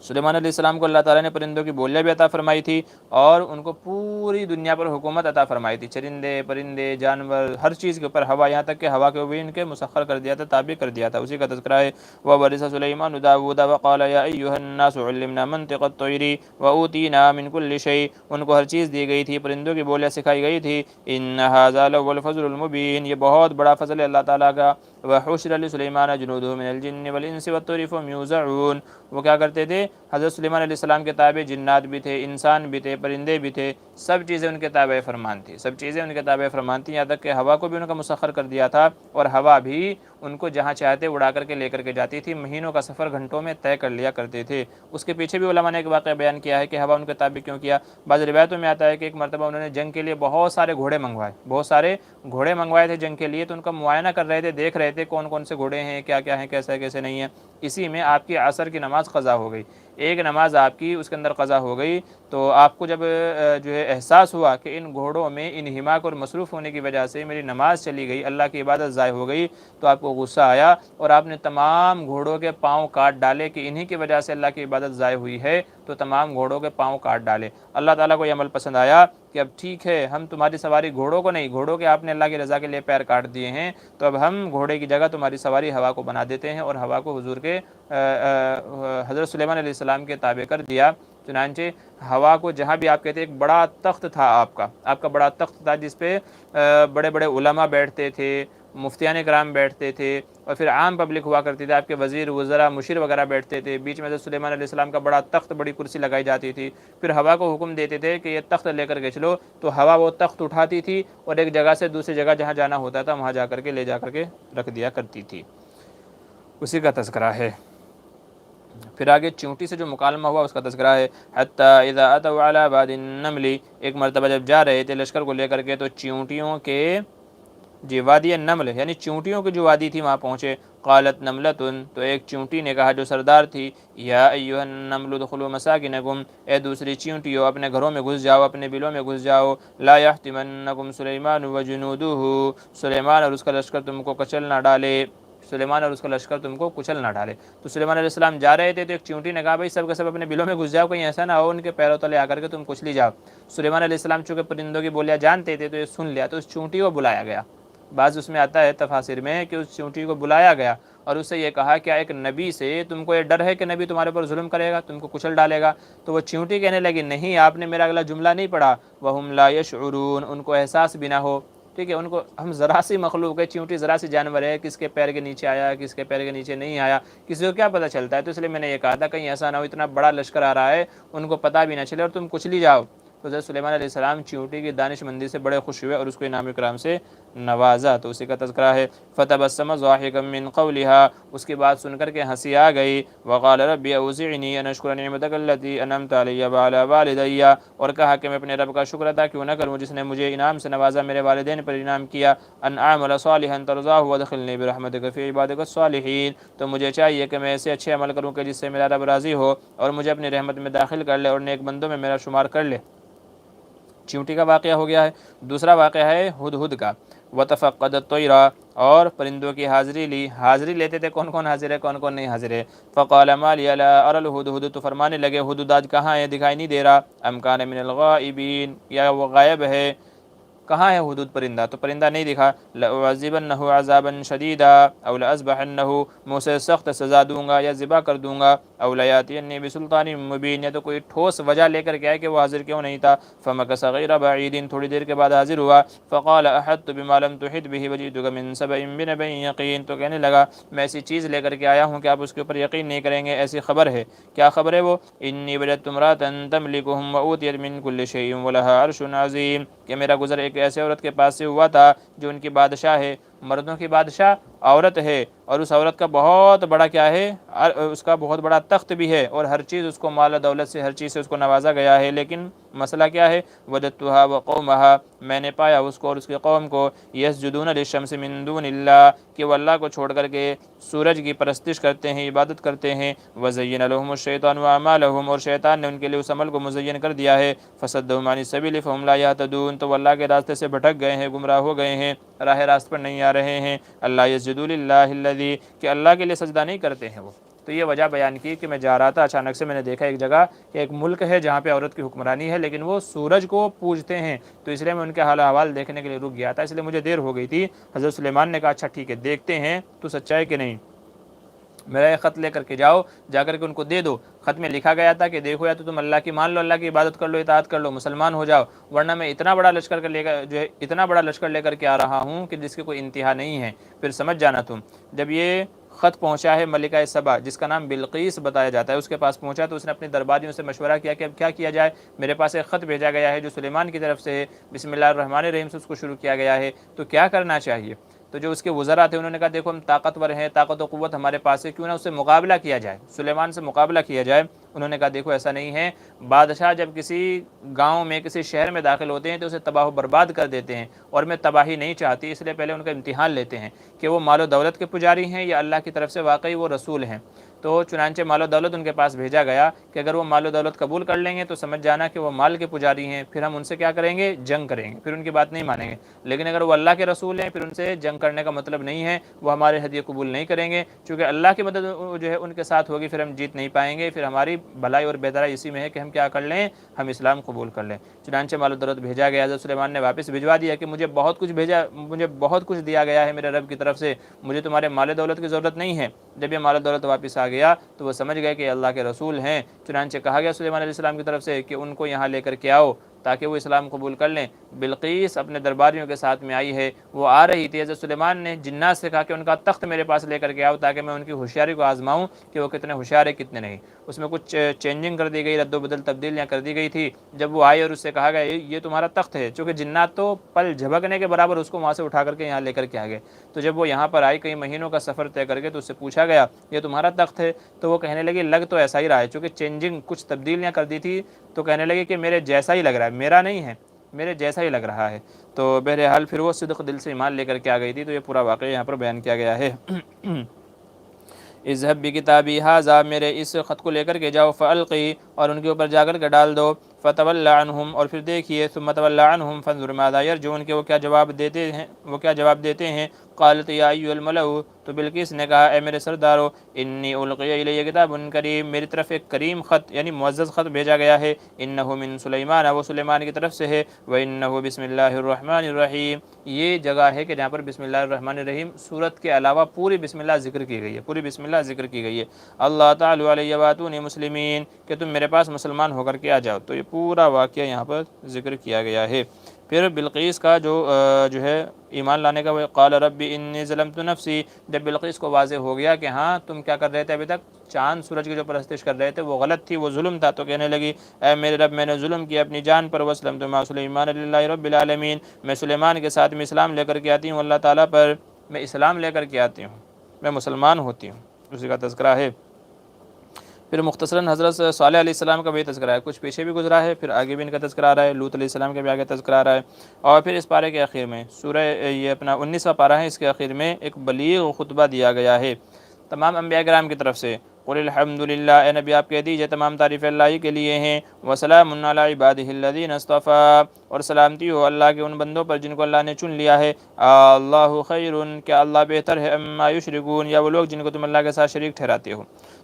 سلیمان علیہ السلام کو اللہ تعالیٰ نے پرندوں کی بولیاں بھی عطا فرمائی تھی اور ان کو پوری دنیا پر حکومت عطا فرمائی تھی، چرندے پرندے جانور ہر چیز کے اوپر، ہوا یہاں تک کہ ہوا کو بھی ان کے مسخر کر دیا تھا، تابع کر دیا تھا، اسی کا تذکرہ ہے۔ وَوَرِثَ سُلَيْمَانُ دَاوُودَ وَقَالَ يَا أَيُّهَا النَّاسُ عُلِّمْنَا مَنطِقَ الطَّيْرِ وَأُوتِينَا مِنْ كُلِّ شَيْءٍ، ان کو ہر چیز دی گئی تھی، پرندوں کی بولیاں سکھائی گئی تھی۔ إِنَّ هَذَا لَهُوَ الْفَضْلُ الْمُبِينُ، یہ بہت بڑا فضل ہے اللہ تعالیٰ کا۔ وَحُشِرَ لِسُلَيْمَانَ جُنُودُهُ مِنَ الْجِنِّ وَالْإِنسِ وَالطَّيْرِ فَهُمْ يُوزَعُونَ، وہ کیا کرتے تھے؟ حضرت سلیمان علیہ السلام کے تابع جنات بھی تھے، انسان بھی تھے، پرندے بھی تھے، سب چیزیں ان کے تابع فرمان تھی، سب چیزیں ان کے تابع فرمان تھیں، یہاں تک کہ ہوا کو بھی ان کا مسخر کر دیا تھا، اور ہوا بھی ان کو جہاں چاہتے اڑا کر کے لے کر کے جاتی تھی، مہینوں کا سفر گھنٹوں میں طے کر لیا کرتے تھے۔ اس کے پیچھے بھی علماء نے ایک واقعہ بیان کیا ہے کہ ہوا ان کے تابع کیوں کیا۔ بعض روایتوں میں آتا ہے کہ ایک مرتبہ انہوں نے جنگ کے لیے بہت سارے گھوڑے منگوائے تھے جنگ کے لیے، تو ان کا معائنہ کر رہے تھے، دیکھ رہے تھے کون کون سے گھوڑے ہیں، کیا کیا ہیں، کیسے کیسے نہیں ہیں۔ اسی میں آپ کی عصر کی نماز قضا ہو گئی، ایک نماز آپ کی اس کے اندر قضا ہو گئی، تو آپ کو جب جو ہے احساس ہوا کہ ان گھوڑوں میں انہماک اور مصروف ہونے کی وجہ سے میری نماز چلی گئی، اللہ کی عبادت ضائع ہو گئی، تو آپ کو غصہ آیا اور آپ نے تمام گھوڑوں کے پاؤں کاٹ ڈالے کہ انہی کی وجہ سے اللہ کی عبادت ضائع ہوئی ہے، تو تمام گھوڑوں کے پاؤں کاٹ ڈالے۔ اللہ تعالیٰ کو یہ عمل پسند آیا کہ اب ٹھیک ہے، ہم تمہاری سواری گھوڑوں کو نہیں، گھوڑوں کے آپ نے اللہ کی رضا کے لیے پیر کاٹ دیے ہیں، تو اب ہم گھوڑے کی جگہ تمہاری سواری ہوا کو بنا دیتے ہیں، اور ہوا کو حضور کے حضرت سلیمان علیہ السلام کے تابع کر دیا۔ چنانچہ ہوا کو جہاں بھی آپ کہتے ہیں، ایک بڑا تخت تھا آپ کا بڑا تخت تھا، جس پہ بڑے بڑے علماء بیٹھتے تھے، مفتیان کرام بیٹھتے تھے، اور پھر عام پبلک ہوا کرتی تھی، آپ کے وزیر وزراء مشیر وغیرہ بیٹھتے تھے، بیچ میں حضرت سلیمان علیہ السلام کا بڑا تخت، بڑی کرسی لگائی جاتی تھی۔ پھر ہوا کو حکم دیتے تھے کہ یہ تخت لے کر کے چلو، تو ہوا وہ تخت اٹھاتی تھی اور ایک جگہ سے دوسری جگہ جہاں جانا ہوتا تھا وہاں جا کر کے لے جا کر کے رکھ دیا کرتی تھی، اسی کا تذکرہ ہے۔ پھر آگے چونٹی سے جو مکالمہ ہوا اس کا تذکرہ ہے۔ حتی اذا اتوا علی وادی النمل، ایک مرتبہ جب جا رہے تھے لشکر کو لے کر کے، تو چیونٹیوں کے وادی النمل یعنی چونٹیوں کی جو وادی تھی وہاں پہنچے۔ قالت نملتن، تو ایک چونٹی نے کہا جو سردار تھی، یا ایھا النمل ادخلوا مساکنکم، اے دوسری چونٹیوں اپنے گھروں میں گھس جاؤ، اپنے بلوں میں گھس جاؤ۔ لا یحطمنکم سلیمان وجنودہ، سلیمان اور اس کا لشکر تم کو کچل نہ ڈالے، سلیمان اور اس کا لشکر تم کو کچل نہ ڈالے۔ تو سلیمان علیہ السلام جا رہے تھے، تو ایک چونٹی نے کہا بھائی سب کے سب اپنے بلوں میں گھس جاؤ، کہیں ایسا نہ ہو ان کے پیروں تلے آ کر کے تم کچلی جاؤ۔ سلیمان علیہ السلام چونکہ پرندوں کی بولیاں جانتے تھے، تو یہ سن لیا، تو اس چونٹی کو بلایا گیا۔ بعض اس میں آتا ہے تفاسیر میں کہ اس چونٹی کو بلایا گیا اور اس سے یہ کہا کہ ایک نبی سے تم کو یہ ڈر ہے کہ نبی تمہارے پر ظلم کرے گا، تم کو کچل ڈالے گا؟ تو وہ چونٹی کہنے لگی نہیں، آپ نے میرا اگلا جملہ نہیں پڑھا، وَهُمْ لَا يَشْعُرُونَ، ان کو احساس بھی نہ ہو۔ ٹھیک ہے، ان کو ہم ذرا سی مخلوق ہے، چیونٹی ذرا سی جانور ہے، کس کے پیر کے نیچے آیا، کس کے پیر کے نیچے نہیں آیا، کسی کو کیا پتہ چلتا ہے؟ تو اس لیے میں نے یہ کہا تھا کہیں ایسا نہ ہو اتنا بڑا لشکر آ رہا ہے ان کو پتہ بھی نہ چلے اور تم کچلی جاؤ۔ تو حضرت سلیمان علیہ السلام چیونٹی کی دانش مندی سے بڑے خوش ہوئے اور اس کو انعام اکرام سے نوازا، تو اسی کا تذکرہ ہے۔ فتبسم ضاحكا من قولها، اس کی بات سن کر کے ہنسی آ گئی۔ وقال رب اوزعنی ان اشکر نعمتک التي انعمت علی وعلى والدی، اور کہا کہ میں اپنے رب کا شکر ادا کیوں نہ کروں جس نے مجھے انعام سے نوازا، میرے والدین پر انعام کیا۔ ان اعمل صالحا ترضاه وادخلنی برحمتک فی عبادک الصالحین، تو مجھے چاہیے کہ میں ایسے اچھے عمل کروں کہ جس سے میرا رب راضی ہو اور مجھے اپنی رحمت میں داخل کر لے اور نیک بندوں میں میرا شمار کر لے۔ چیونٹی کا واقعہ ہو گیا ہے۔ دوسرا واقعہ ہے ہدہد کا۔ وتفقد الطیر، اور پرندوں کی حاضری لی، حاضری لیتے تھے کون کون حاضر ہے کون کون نہیں حاضر ہے۔ فقال ما لی لا اری الہدہد، تو فرمانے لگے ہدہد آج کہاں ہے، دکھائی نہیں دے رہا۔ ام کان من الغائبین، یا وہ غائب ہے، کہاں ہے ہدہد پرندہ؟ تو پرندہ نہیں دکھا۔ لأعذبنہ عذابا شدیدا او لأذبحنہ، میں اسے سخت سزا دوں گا یا ذبح کر دوں گا۔ او لیاتینی بسلطان مبین، یا تو کوئی ٹھوس وجہ لے کر کے آئے کہ وہ حاضر کیوں نہیں تھا۔ فمکث غیر بعید، تھوڑی دیر کے بعد حاضر ہوا۔ فقال احطت بما لم تحط به وجئتک من سبأ بنبأ یقین، تو کہنے لگا میں ایسی چیز لے کر کے آیا ہوں کہ آپ اس کے اوپر یقین نہیں کریں گے، ایسی خبر ہے۔ کیا خبر ہے وہ؟ انی وجدت امرأة تملکهم وأوتیت من کل شیء ولها عرش عظیم، کہ میرا گزر ایک ایسے عورت کے پاس سے ہوا تھا جو ان کی بادشاہ ہے، مردوں کی بادشاہ عورت ہے، اور اس عورت کا بہت بڑا کیا ہے، اس کا بہت بڑا تخت بھی ہے، اور ہر چیز اس کو مال و دولت سے ہر چیز سے اس کو نوازا گیا ہے۔ لیکن مسئلہ کیا ہے؟ وجدتها وقومها، میں نے پایا اس کو اور اس کی قوم کو، یسجدون للشمس من دون اللہ، کہ وہ اللہ کو چھوڑ کر کے سورج کی پرستش کرتے ہیں، عبادت کرتے ہیں۔ وزین لهم الشیطان اعمالهم، اور شیطان نے ان کے لیے اس عمل کو مزین کر دیا ہے۔ فصدهم عن السبیل فهم لا يهتدون، تو وہ اللہ کے راستے سے بھٹک گئے ہیں، گمراہ ہو گئے ہیں، راہ راست پر نہیں آ رہے ہیں۔ اللہ یسجد للہ الذی، کہ اللہ کے لیے سجدہ نہیں کرتے ہیں وہ۔ تو یہ وجہ بیان کی کہ میں جا رہا تھا، اچانک سے میں نے دیکھا ایک جگہ کہ ایک ملک ہے جہاں پہ عورت کی حکمرانی ہے لیکن وہ سورج کو پوجتے ہیں، تو اس لیے میں ان کے حال احوال دیکھنے کے لیے رک گیا تھا، اس لیے مجھے دیر ہو گئی تھی۔ حضرت سلیمان نے کہا اچھا ٹھیک ہے دیکھتے ہیں تو سچا ہے کہ نہیں، میرا یہ خط لے کر کے جاؤ، جا کر کے ان کو دے دو۔ خط میں لکھا گیا تھا کہ دیکھو یا تو تم اللہ کی مان لو، اللہ کی عبادت کر لو، اطاعت کر لو، مسلمان ہو جاؤ، ورنہ میں اتنا بڑا لشکر لے کر جو ہے اتنا بڑا لشکر لے کر کے آ رہا ہوں کہ جس کی کوئی انتہا نہیں ہے، پھر سمجھ جانا تم۔ جب یہ خط پہنچا ہے ملکہ سبا جس کا نام بلقیس بتایا جاتا ہے، اس کے پاس پہنچا تو اس نے اپنے درباریوں سے مشورہ کیا کہ اب کیا کیا جائے، میرے پاس ایک خط بھیجا گیا ہے جو سلیمان کی طرف سے ہے، بسم اللہ الرحمن الرحیم سے اس کو شروع کیا گیا ہے، تو کیا کرنا چاہیے؟ تو جو اس کے وزراء تھے انہوں نے کہا دیکھو ہم طاقتور ہیں، طاقت و قوت ہمارے پاس ہے، کیوں نہ اس سے مقابلہ کیا جائے، سلیمان سے مقابلہ کیا جائے۔ انہوں نے کہا دیکھو ایسا نہیں ہے، بادشاہ جب کسی گاؤں میں کسی شہر میں داخل ہوتے ہیں تو اسے تباہ و برباد کر دیتے ہیں، اور میں تباہی نہیں چاہتی، اس لیے پہلے ان کا امتحان لیتے ہیں کہ وہ مال و دولت کے پجاری ہیں یا اللہ کی طرف سے واقعی وہ رسول ہیں۔ تو چنانچہ مال و دولت ان کے پاس بھیجا گیا کہ اگر وہ مال و دولت قبول کر لیں گے تو سمجھ جانا کہ وہ مال کے پجاری ہیں، پھر ہم ان سے کیا کریں گے، جنگ کریں گے، پھر ان کی بات نہیں مانیں گے۔ لیکن اگر وہ اللہ کے رسول ہیں پھر ان سے جنگ کرنے کا مطلب نہیں ہے، وہ ہمارے ہدیے قبول نہیں کریں گے، چونکہ اللہ کی مدد جو ہے ان کے ساتھ ہوگی، پھر ہم جیت نہیں پائیں گے، پھر ہماری بھلائی اور بہترائی اسی میں ہے کہ ہم کیا کر لیں، ہم اسلام قبول کر لیں۔ چنانچہ مال و دولت بھیجا گیا، حضرت سلیمان نے واپس بھجوا دیا کہ مجھے بہت کچھ دیا گیا ہے میرے رب کی طرف سے، مجھے تمہارے مال و دولت کی ضرورت نہیں ہے۔ جب یہ مال و دولت واپس آ گیا تو وہ سمجھ گئے کہ اللہ کے رسول ہیں، چنانچہ کہا گیا سلیمان علیہ السلام کی طرف سے کہ ان کو یہاں لے کر کے آؤ تاکہ وہ اسلام قبول کر لیں۔ بلقیس اپنے درباریوں کے ساتھ میں آئی ہے، وہ آ رہی تھی، حضرت سلیمان نے جنات سے کہا کہ ان کا تخت میرے پاس لے کر کے آؤ تاکہ میں ان کی ہوشیاری کو آزماؤں کہ وہ کتنے ہوشیار ہے کتنے نہیں۔ اس میں کچھ چینجنگ کر دی گئی، رد و بدل تبدیلیاں کر دی گئی تھی۔ جب وہ آئی اور اس سے کہا گیا یہ تمہارا تخت ہے، چونکہ جنات تو پل جھپکنے کے برابر اس کو وہاں سے اٹھا کر کے یہاں لے کر کے آ گئے، تو جب وہ یہاں پر آئی کئی مہینوں کا سفر طے کر کے تو اس سے پوچھا گیا یہ تمہارا تخت ہے، تو وہ کہنے لگی لگ تو ایسا ہی رہا ہے، چونکہ چینجنگ کچھ تبدیلیاں کر دی تھی تو کہنے لگی کہ میرے جیسا ہی لگ رہا ہے، میرا نہیں ہے، میرے جیسا ہی لگ رہا ہے۔ تو بہرحال پھر وہ صدق دل سے ایمان لے کر کے آ گئی تھی، تو یہ پورا واقعہ یہاں پر بیان کیا گیا ہے۔ اذهب بکتابی ھذا، میرے اس خط کو لے کر کے جاؤ، فالقی، اور ان کے اوپر جا کر کے ڈال دو، فتول عنہم، اور پھر دیکھیے، ثم تول عنہم فانظر ماذا یرجعون، کہ وہ کیا جواب دیتے ہیں۔ قالت یا ایھا الملأ، تو بلقیس نے کہا اے میرے سردارو، انی القی الی کتاب کریم، میری طرف ایک کریم خط یعنی معزز خط بھیجا گیا ہے، انہ من سلیمان، وہ سلیمان کی طرف سے ہے، وانہ بسم اللہ الرحمن الرحیم، یہ جگہ ہے کہ جہاں پر بسم اللہ الرحمن الرحیم سورت کے علاوہ پوری بسم اللہ ذکر کی گئی ہے، پوری بسم اللہ ذکر کی گئی ہے۔ اللہ تعالی علیہ واتونی مسلمین، کہ تم میرے پاس مسلمان ہو کر کے آ جاؤ، تو یہ پورا واقعہ یہاں پر ذکر کیا گیا ہے۔ پھر بلقیس کا جو ہے ایمان لانے کا وہ قال رب انی ظلمت نفسی، جب بلقیس کو واضح ہو گیا کہ ہاں تم کیا کر رہے تھے ابھی تک، چاند سورج کی جو پرستش کر رہے تھے وہ غلط تھی، وہ ظلم تھا، تو کہنے لگی اے میرے رب میں نے ظلم کیا اپنی جان پر، واسلمت مع سلیمان للہ رب العالمین، میں سلیمان کے ساتھ میں اسلام لے کر کے آتی ہوں اللہ تعالیٰ پر، میں اسلام لے کر کے آتی ہوں، میں مسلمان ہوتی ہوں، اسی کا تذکرہ ہے۔ پھر مختصراً حضرت صالح علیہ السلام کا بھی تذکرہ ہے، کچھ پیچھے بھی گزرا ہے، پھر آگے بھی ان کا تذکرہ آ رہا ہے، لوط علیہ السلام کا بھی آگے تذکرہ آ رہا ہے، اور پھر اس پارے کے آخر میں سورہ یہ اپنا 19واں پارہ ہے، اس کے آخر میں ایک بلیغ خطبہ دیا گیا ہے تمام انبیاء کرام کی طرف سے۔ قل الحمد للہ، اے نبی آپ کہہ دیجئے تمام تعریف اللہ ہی کے لیے ہیں، وسلام علی عبادہ الذین اصطفیٰ، اور سلامتی ہو اللہ کے ان بندوں پر جن کو اللہ نے چن لیا ہے، اللہ خیر، کیا اللہ بہتر ہے، اما یشرکون، یا وہ لوگ جن کو تم اللہ کے ساتھ شریک ٹھہراتے ہو۔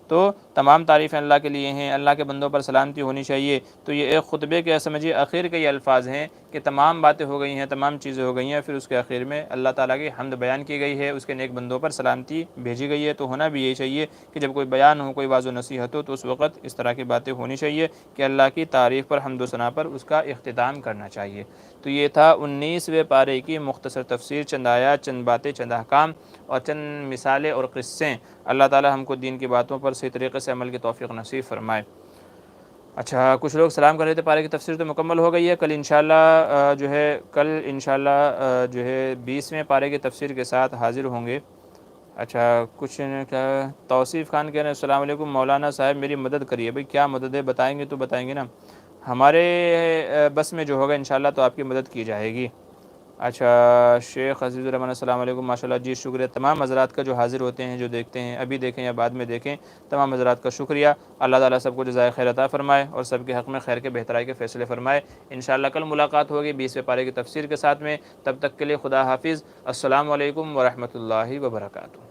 تو تمام تعریفیں اللہ کے لیے ہیں، اللہ کے بندوں پر سلامتی ہونی چاہیے۔ تو یہ ایک خطبے کے سمجھیے آخر کے یہ الفاظ ہیں کہ تمام باتیں ہو گئی ہیں، تمام چیزیں ہو گئی ہیں، پھر اس کے آخر میں اللہ تعالیٰ کی حمد بیان کی گئی ہے، اس کے نیک بندوں پر سلامتی بھیجی گئی ہے۔ تو ہونا بھی یہی چاہیے کہ جب کوئی بیان ہو، کوئی واضح نصیحت ہو، تو اس وقت اس طرح کی باتیں ہونی چاہیے کہ اللہ کی تعریف پر، حمد و ثنا پر اس کا اختتام کرنا چاہیے۔ تو یہ تھا 19ویں پارے کی مختصر تفسیر، چند آیات، چند باتیں، چند احکام اور چند مثالیں اور قصے۔ اللہ تعالیٰ ہم کو دین کی باتوں پر صحیح طریقے سے عمل کی توفیق نصیب فرمائے۔ اچھا، کچھ لوگ سلام کر رہے تھے، پارے کی تفسیر تو مکمل ہو گئی ہے، کل انشاءاللہ جو ہے 20ویں پارے کی تفسیر کے ساتھ حاضر ہوں گے۔ اچھا، کچھ کیا توصیف خان کہہ رہے ہیں السلام علیکم مولانا صاحب میری مدد کریے۔ بھئی کیا مدد ہے، بتائیں گے تو بتائیں گے نا، ہمارے بس میں جو ہوگا انشاءاللہ تو آپ کی مدد کی جائے گی۔ اچھا، شیخ عزیز الرحمن السلام علیکم، ماشاءاللہ جی شکریہ تمام حضرات کا جو حاضر ہوتے ہیں، جو دیکھتے ہیں، ابھی دیکھیں یا بعد میں دیکھیں، تمام حضرات کا شکریہ۔ اللہ تعالیٰ سب کو جزائے خیر عطا فرمائے اور سب کے حق میں خیر کے بہترائی کے فیصلے فرمائے۔ انشاءاللہ کل ملاقات ہوگی 20ویں پارے کی تفسیر کے ساتھ میں، تب تک کے لیے خدا حافظ، السلام علیکم ورحمۃ اللہ وبرکاتہ۔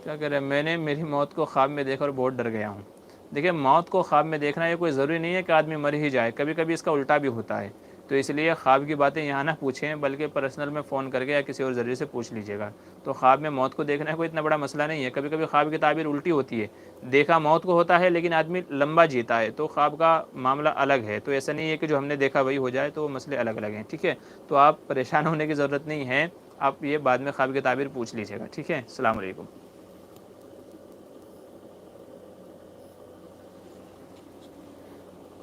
کیا کہہ رہے ہیں، میں نے میری موت کو خواب میں دیکھا اور بہت ڈر گیا ہوں۔ دیکھیں، موت کو خواب میں دیکھنا یہ کوئی ضروری نہیں ہے کہ آدمی مر ہی جائے، کبھی کبھی اس کا الٹا بھی ہوتا ہے، تو اس لیے خواب کی باتیں یہاں نہ پوچھیں، بلکہ پرسنل میں فون کر کے یا کسی اور ذریعے سے پوچھ لیجیے گا۔ تو خواب میں موت کو دیکھنا کوئی اتنا بڑا مسئلہ نہیں ہے، کبھی کبھی خواب کی تعبیر الٹی ہوتی ہے، دیکھا موت کو ہوتا ہے لیکن آدمی لمبا جیتا ہے، تو خواب کا معاملہ الگ ہے۔ تو ایسا نہیں ہے کہ جو ہم نے دیکھا وہی ہو جائے، تو وہ مسئلے الگ الگ ہیں، ٹھیک ہے؟ تو آپ پریشان ہونے کی ضرورت نہیں ہے، آپ یہ بعد میں خواب کی تعبیر پوچھ لیجیے گا، ٹھیک ہے؟ السلام علیکم۔